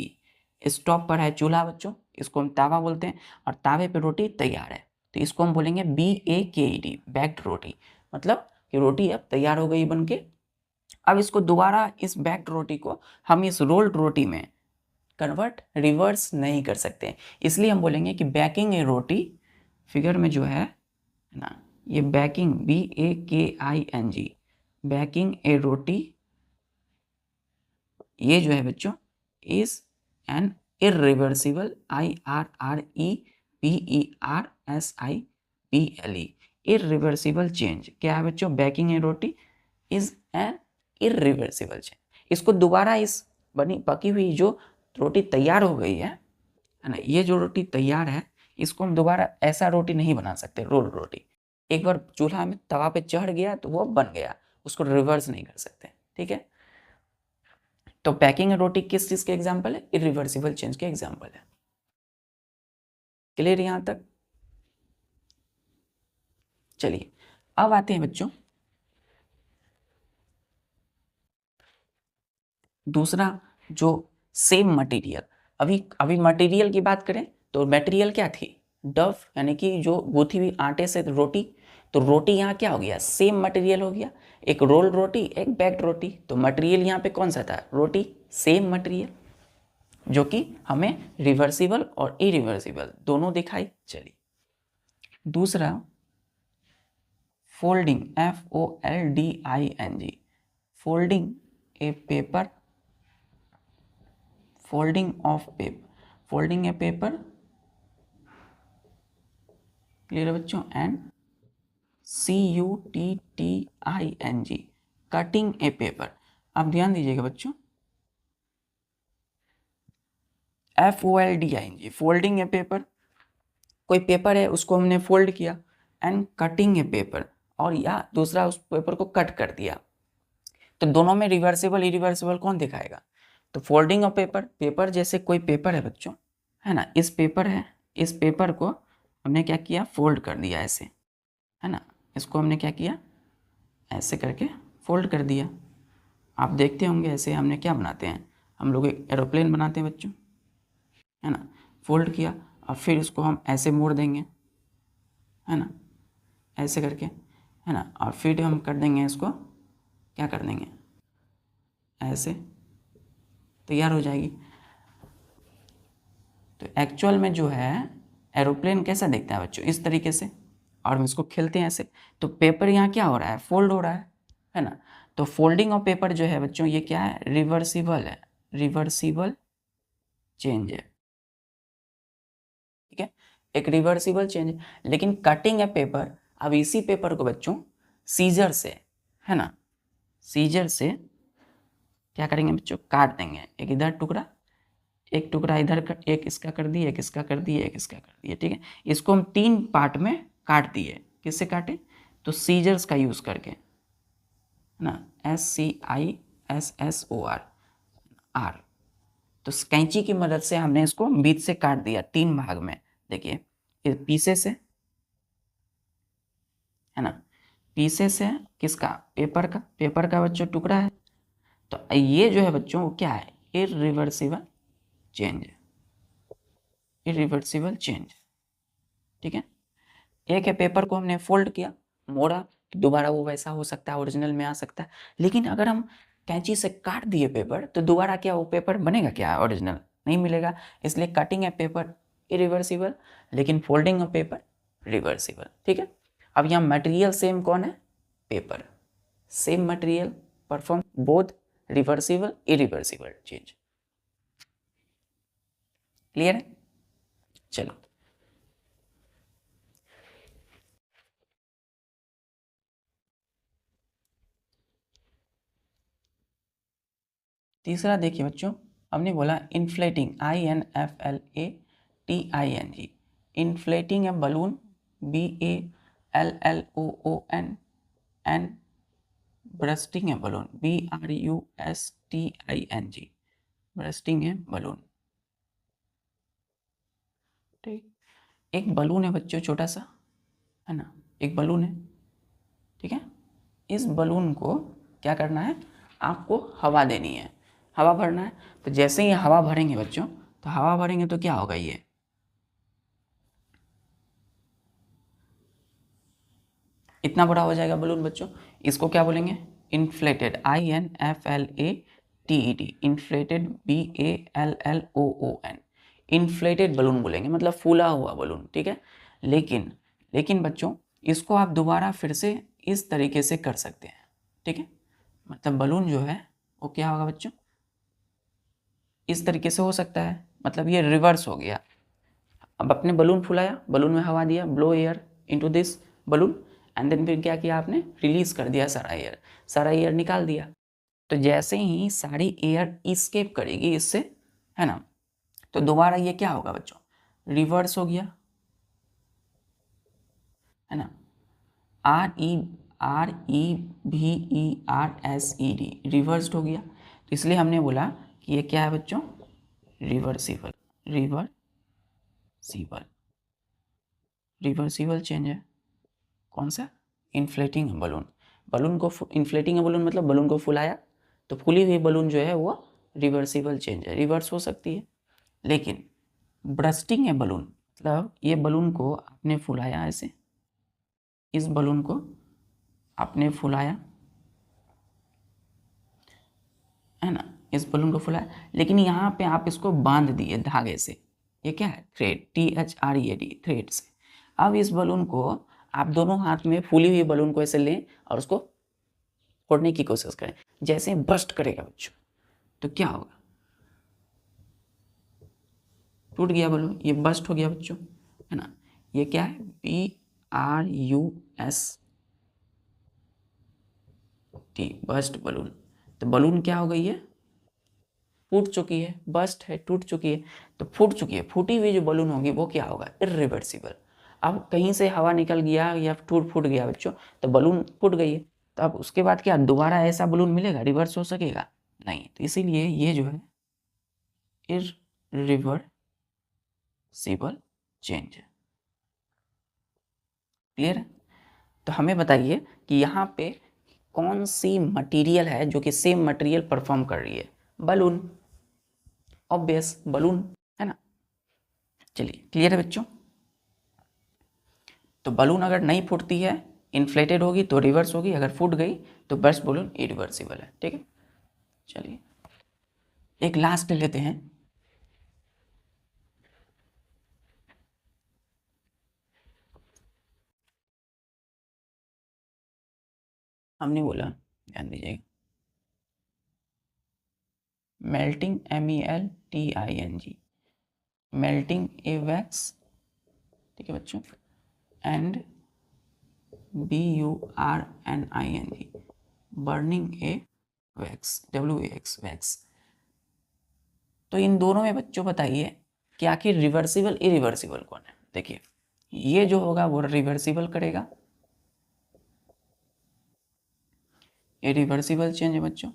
स्टोव पर है चूल्हा बच्चों, इसको हम तावा बोलते हैं, और तावे पे रोटी तैयार है, तो इसको हम बोलेंगे BAKED, बैक्ड रोटी। मतलब कि रोटी अब तैयार हो गई बनके। अब इसको दोबारा, इस बैक्ड रोटी को हम इस रोल्ड रोटी में कन्वर्ट रिवर्स नहीं कर सकते, इसलिए हम बोलेंगे कि बैकिंग ए रोटी, फिगर में जो है ना, ये बैकिंग, BAKING, बैकिंग ए रोटी, ये जो है बच्चों is an irreversible, IRREVERSIBLE, irreversible change. क्या है बच्चों, banking A roti is an irreversible change. इसको दोबारा इस बनी पकी हुई जो रोटी तैयार हो गई है ना, ये जो रोटी तैयार है, इसको हम दोबारा ऐसा रोटी नहीं बना सकते, रोल रोटी। एक बार चूल्हा में तवा पे चढ़ गया तो वो बन गया, उसको रिवर्स नहीं कर सकते, ठीक है। तो पैकिंग रोटी किस चीज के एग्जाम्पल है, इरिवर्सिबल चेंज के एग्जाम्पल है। क्लियर यहां तक। चलिए अब आते हैं बच्चों दूसरा, जो सेम मटेरियल। अभी अभी मटेरियल की बात करें तो मटेरियल क्या थी, डव, यानी कि जो गूथी हुई आटे से रोटी। तो रोटी यहाँ क्या हो गया, सेम मटेरियल हो गया, एक रोल रोटी, एक बैक्ड रोटी। तो मटेरियल यहाँ पे कौन सा था, रोटी, सेम मटेरियल, जो कि हमें रिवर्सिबल और इरिवर्सिबल दोनों दिखाई। चलिए दूसरा, folding, FOLDING, folding A paper, folding of paper, folding a paper, clear है बच्चों, and CUTTING, cutting A paper. अब ध्यान दीजिएगा बच्चों, FOLDING, फोल्डिंग ए पेपर, कोई पेपर है उसको हमने फोल्ड किया, एंड कटिंग ए पेपर, और या दूसरा उस पेपर को कट कर दिया। तो दोनों में रिवर्सिबल इरिवर्सिबल कौन दिखाएगा, तो फोल्डिंग ऑफ पेपर, पेपर जैसे कोई पेपर है बच्चों, है ना, इस पेपर है, इस पेपर को हमने क्या किया, फोल्ड कर दिया ऐसे, है ना, इसको हमने क्या किया, ऐसे करके फोल्ड कर दिया। आप देखते होंगे ऐसे हमने क्या बनाते हैं, हम लोग एक एरोप्लेन बनाते हैं बच्चों, है ना, फोल्ड किया और फिर इसको हम ऐसे मोड़ देंगे, है ना, ऐसे करके, है ना, और फिर हम कर देंगे इसको, क्या कर देंगे, ऐसे, तैयार हो जाएगी। तो एक्चुअल में जो है एरोप्लेन कैसा दिखता है बच्चों, इस तरीके से, और हम इसको खेलते हैं ऐसे। तो पेपर यहाँ क्या हो रहा है, फोल्ड हो रहा है ना। तो फोल्डिंग ऑफ पेपर जो है बच्चों, ये क्या है, रिवर्सिबल है, रिवर्सिबल चेंज है, ठीक है, एक रिवर्सिबल चेंज। लेकिन कटिंग ए पेपर, अब इसी पेपर को बच्चों सीजर से, है ना, सीजर से क्या करेंगे बच्चों, काट देंगे, एक इधर टुकड़ा, एक टुकड़ा इधर कर, एक इसका कर दिए, एक इसका कर दिए, एक इसका कर दिए, ठीक है। इसको हम 3 पार्ट में काट दिए, किससे काटे? तो सीजर्स का यूज करके, है ना, SCISSOR R। तो कैंची की मदद से हमने इसको बीच से काट दिया 3 भाग में। देखिए ये पीसेस है ना, पीसेस है किसका? पेपर का बच्चों टुकड़ा है। तो ये जो है बच्चों वो क्या है? इरिवर्सिबल चेंज, इरिवर्सिबल चेंज, ठीक है। एक है पेपर को हमने फोल्ड किया, मोड़ा, दोबारा वो वैसा हो सकता है, ओरिजिनल में आ सकता है। लेकिन अगर हम कैंची से काट दिए पेपर तो दोबारा क्या वो पेपर बनेगा क्या? ओरिजिनल नहीं मिलेगा। इसलिए कटिंग है पेपर इरिवर्सिबल, लेकिन फोल्डिंग ऑफ पेपर रिवर्सिबल, ठीक है। अब यहाँ मटेरियल सेम कौन है? Paper. Same material perform both reversible irreversible change. Clear है? चलो तीसरा देखिए बच्चों, हमने बोला इन्फ्लेटिंग, INFLATING, इन्फ्लेटिंग है बलून, BALLOON, एंड ब्रस्टिंग है बलून, BRUSTING, ब्रस्टिंग है बलून, ठीक। एक बलून है बच्चों छोटा सा, है ना, एक बलून है, ठीक है। इस बलून को क्या करना है? आपको हवा देनी है, हवा भरना है। तो जैसे ही हवा भरेंगे बच्चों, तो हवा भरेंगे तो क्या होगा? ये इतना बड़ा हो जाएगा बलून बच्चों। इसको क्या बोलेंगे? Inflated, INFLATED, inflated, BALLOON, inflated balloon बोलेंगे, मतलब फूला हुआ बलून, ठीक है। लेकिन बच्चों इसको आप दोबारा फिर से इस तरीके से कर सकते हैं, ठीक है। मतलब बलून जो है वो क्या होगा बच्चों? इस तरीके से हो सकता है, मतलब ये रिवर्स हो गया। अब अपने बलून फुलाया, बलून में हवा दिया, blow air into this balloon, and then फिर क्या किया आपने? रिलीज कर दिया सारा एयर निकाल दिया। तो जैसे ही सारी एयर इस्केप करेगी इससे, है ना, तो दोबारा ये क्या होगा बच्चों? रिवर्स हो गया, है ना, REVERSED, रिवर्स्ड हो गया। तो इसलिए हमने बोला कि ये क्या है बच्चों? रिवर्सिबल, रिवर्सिबल, रिवर्सिबल चेंज है। कौन सा? Inflating balloon. बलून को इन्फ्लेटिंग बलून मतलब बलून को फुलाया, तो फूली हुई बलून जो है वो रिवर्सिबल चेंज है, रिवर्स हो सकती है। लेकिन ब्रस्टिंग है बलून, मतलब ये बलून को आपने फुलाया ऐसे, इस बलून को आपने फुलाया, है ना, इस बलून को फुलाया, लेकिन यहाँ पे आप इसको बांध दिए धागे से। ये क्या है? थ्रेड, THREAD, थ्रेड से। अब इस बलून को आप दोनों हाथ में फूली हुई बलून को ऐसे लें और उसको फोड़ने की कोशिश करें। जैसे बस्ट करेगा बच्चों, तो क्या होगा? टूट गया बलून, ये बस्ट हो गया बच्चों, है ना। ये क्या है? BRUST, burst balloon. तो बलून क्या हो गई है? फूट चुकी है, बस्ट है, टूट चुकी है। तो फूट चुकी है, फूटी हुई जो बलून होगी वो क्या होगा? इरिवर्सिबल। अब कहीं से हवा निकल गया या टूट फूट गया बच्चों, तो बलून फूट गई है। तो अब उसके बाद क्या दोबारा ऐसा बलून मिलेगा? रिवर्स हो सकेगा? नहीं। तो इसीलिए ये जो है इरिवर्सिबल चेंज है। क्लियर है? तो हमें बताइए कि यहाँ पे कौन सी मटेरियल है जो कि सेम मटेरियल परफॉर्म कर रही है? बलून, ऑब्वियस बलून, है ना। चलिए क्लियर है बच्चों? तो बलून अगर नहीं फूटती है, इन्फ्लेटेड होगी तो रिवर्स होगी, अगर फूट गई तो बर्स्ट बलून इरिवर्सिबल है, ठीक है। चलिए एक लास्ट लेते हैं। हमने बोला, ध्यान दीजिएगा, मेल्टिंग, MELTING, मेल्टिंग ए वैक्स, ठीक है बच्चों, and BURNING, burning A wax, WAX, wax. तो इन दोनों में बच्चों बताइए कि आखिर रिवर्सिबल इरिवर्सिबल कौन है? देखिए ये जो होगा वो रिवर्सिबल करेगा, ये रिवर्सिबल चेंज है बच्चों।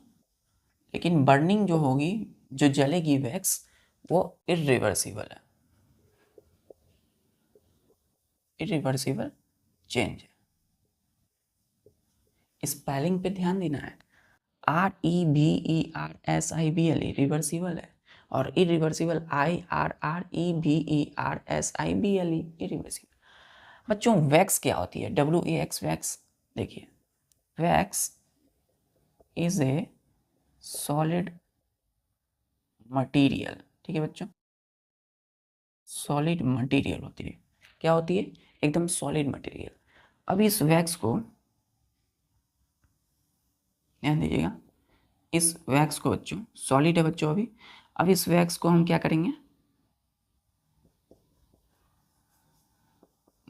लेकिन बर्निंग जो होगी, जो जलेगी वैक्स, वो इरिवर्सिबल है, इरिवर्सिबल चेंज है। स्पेलिंग पे ध्यान देना है, REVERSIBLE रिवर्सिबल है, और इरिवर्सिबल IRREVERSIBLE इरिवर्सिबल। बच्चों वैक्स क्या होती है? WAX wax. देखिए, wax is a solid material, ठीक है बच्चों, सॉलिड मटेरियल होती है। क्या होती है? एकदम सॉलिड मटेरियल। अब इस वैक्स को ध्यान दीजिएगा, इस वैक्स को बच्चों, सॉलिड है बच्चों अभी, अब इस वैक्स को हम क्या करेंगे?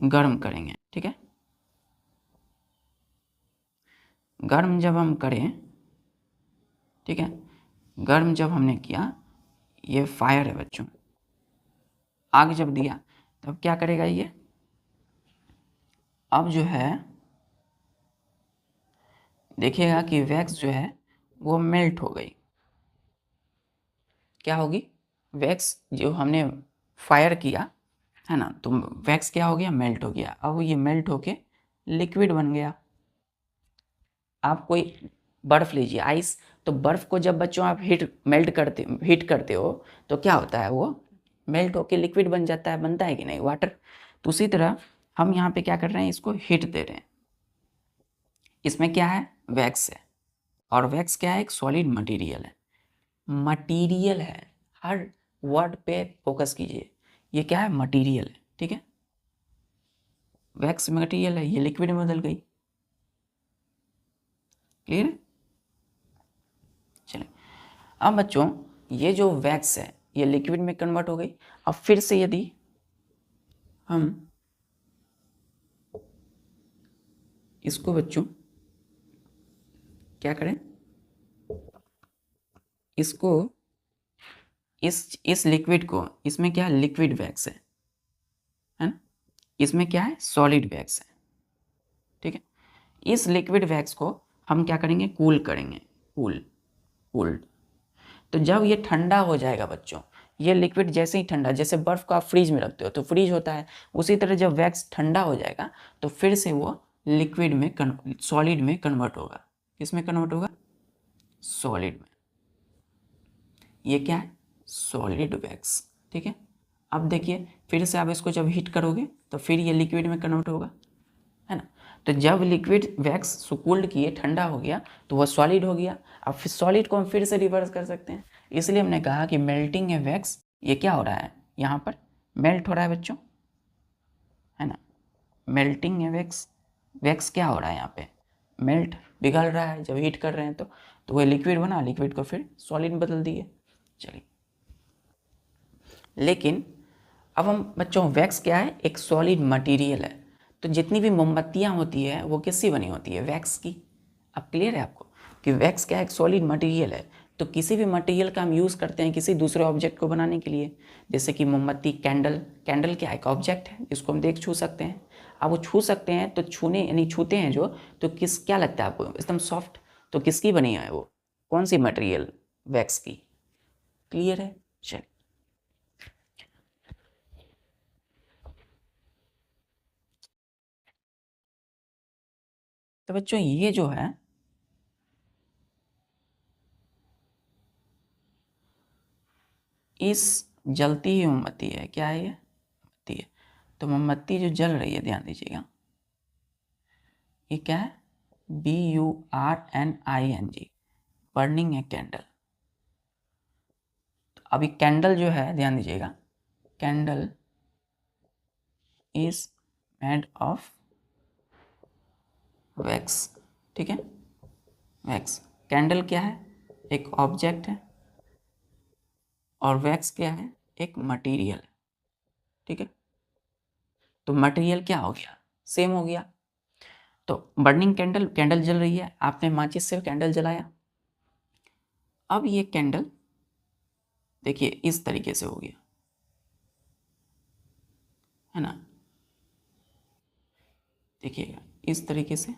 गर्म करेंगे, ठीक है। गर्म जब हम करें, ठीक है, गर्म जब हमने किया, ये फायर है बच्चों, आग जब दिया तब क्या करेगा ये? अब जो है देखिएगा कि वैक्स जो है वो मेल्ट हो गई। क्या होगी? वैक्स जो हमने फायर किया है ना, तो वैक्स क्या हो गया? मेल्ट हो गया। अब ये मेल्ट होके लिक्विड बन गया। आप कोई बर्फ लीजिए, आइस, तो बर्फ को जब बच्चों आप हीट करते हो तो क्या होता है? वो मेल्ट होके लिक्विड बन जाता है, बनता है कि नहीं? वाटर। तो उसी तरह हम यहाँ पे क्या कर रहे हैं? इसको हीट दे रहे हैं। इसमें क्या है? वैक्स है, और वैक्स क्या है? एक सॉलिड मटेरियल है, मटेरियल है। हर वर्ड पे फोकस कीजिए, ये क्या है? मटेरियल है, ठीक है। वैक्स मटेरियल है, ये लिक्विड में बदल गई। क्लियर है? चलिए, अब बच्चों ये जो वैक्स है ये लिक्विड में कन्वर्ट हो गई। अब फिर से यदि हम इसको बच्चों क्या करें? इसको इस लिक्विड को, इसमें क्या है? लिक्विड वैक्स है ना, इसमें क्या है? सॉलिड वैक्स है, ठीक है। इस लिक्विड वैक्स को हम क्या करेंगे? कूल करेंगे, कूल्ड। तो जब ये ठंडा हो जाएगा बच्चों, ये लिक्विड जैसे ही ठंडा, जैसे बर्फ को आप फ्रीज में रखते हो तो फ्रीज होता है, उसी तरह जब वैक्स ठंडा हो जाएगा तो फिर से वो लिक्विड में सॉलिड में कन्वर्ट होगा। किस में कन्वर्ट होगा? सॉलिड में। ये क्या है? सॉलिड वैक्स, ठीक है। अब देखिए, फिर से आप इसको जब हीट करोगे तो फिर ये लिक्विड में कन्वर्ट होगा, है ना। तो जब लिक्विड वैक्स कूल्ड किए, ठंडा हो गया, तो वह सॉलिड हो गया। अब फिर सॉलिड को हम फिर से रिवर्स कर सकते हैं। इसलिए हमने कहा कि मेल्टिंग है वैक्स, ये क्या हो रहा है? यहाँ पर मेल्ट हो रहा है बच्चों, है ना। मेल्टिंग है वैक्स, वैक्स क्या हो रहा है यहाँ पे? मेल्ट, पिघल रहा है जब हीट कर रहे हैं तो वह लिक्विड बना, लिक्विड को फिर सॉलिड में बदल दिए। चलिए, लेकिन अब हम बच्चों, वैक्स क्या है? एक सॉलिड मटेरियल है। तो जितनी भी मोमबत्तियाँ होती है वो किससे बनी होती है? वैक्स की। अब क्लियर है आपको कि वैक्स क्या है? एक सॉलिड मटेरियल है। तो किसी भी मटेरियल का हम यूज़ करते हैं किसी दूसरे ऑब्जेक्ट को बनाने के लिए, जैसे कि मोमबत्ती, कैंडल। कैंडल क्या है? एक ऑब्जेक्ट है जिसको हम देख छू सकते हैं। अब वो छू सकते हैं तो छूने यानी छूते हैं जो, तो क्या लगता है आपको? एकदम सॉफ्ट। तो किसकी बनी है वो? कौन सी मटेरियल? वैक्स की। क्लियर है? चलिए, तो बच्चों ये जो है इस जलती हुई मोमबत्ती है, क्या है? ये मोमबत्ती है। तो मोमबत्ती जो जल रही है, ध्यान दीजिएगा, ये क्या है? BURNING, बर्निंग है कैंडल। तो अभी कैंडल जो है, ध्यान दीजिएगा, candle is made of wax, ठीक है। वैक्स, कैंडल क्या है? एक ऑब्जेक्ट है, और वैक्स क्या है? एक मटेरियल है, ठीक है। तो मटेरियल क्या हो गया? सेम हो गया। तो बर्निंग कैंडल, कैंडल जल रही है, आपने माचिस से कैंडल जलाया। अब ये कैंडल देखिए इस तरीके से हो गया, है ना। देखिएगा इस तरीके से,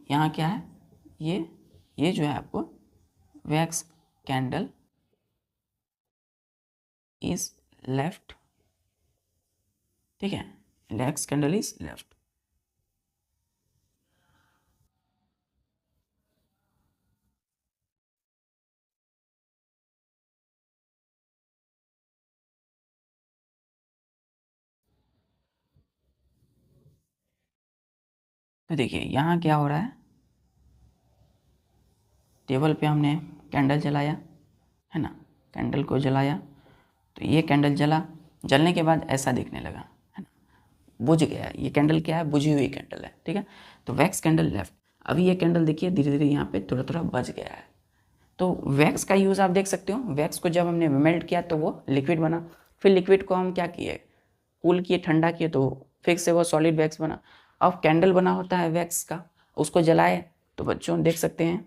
यहाँ क्या है, ये जो है आपको वैक्स कैंडल इज लेफ्ट, ठीक है, वैक्स कैंडल इज लेफ्ट। तो देखिए यहाँ क्या हो रहा है, टेबल पे हमने कैंडल जलाया है ना, कैंडल को जलाया, तो ये कैंडल जला, जलने के बाद ऐसा दिखने लगा है ना, बुझ गया, ये कैंडल क्या है, बुझी हुई कैंडल है, ठीक है। तो वैक्स कैंडल लेफ्ट। अभी ये कैंडल देखिए धीरे धीरे यहाँ पे थोड़ा थोड़ा बच गया है। तो वैक्स का यूज़ आप देख सकते हो, वैक्स को जब हमने मेल्ट किया तो वो लिक्विड बना, फिर लिक्विड को हम क्या किए, कूल किए, ठंडा किए, तो फिर से वो सॉलिड वैक्स बना। अब कैंडल बना होता है वैक्स का, उसको जलाए तो बच्चों देख सकते हैं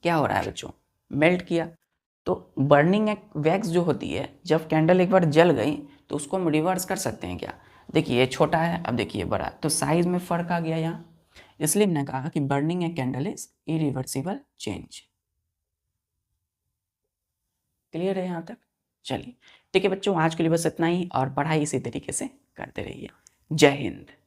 क्या हो रहा है बच्चों, मेल्ट किया। तो बर्निंग वैक्स जो होती है, जब कैंडल एक बार जल गई तो उसको हम रिवर्स कर सकते हैं क्या, देखिए ये छोटा है, अब देखिए बड़ा, तो साइज में फ़र्क आ गया यहाँ, इसलिए मैंने कहा कि burning a candle is irreversible change. Clear है यहाँ तक? चलिए ठीक है बच्चों, आज के लिए बस इतना ही, और पढ़ाई इसी तरीके से करते रहिए। जय हिंद।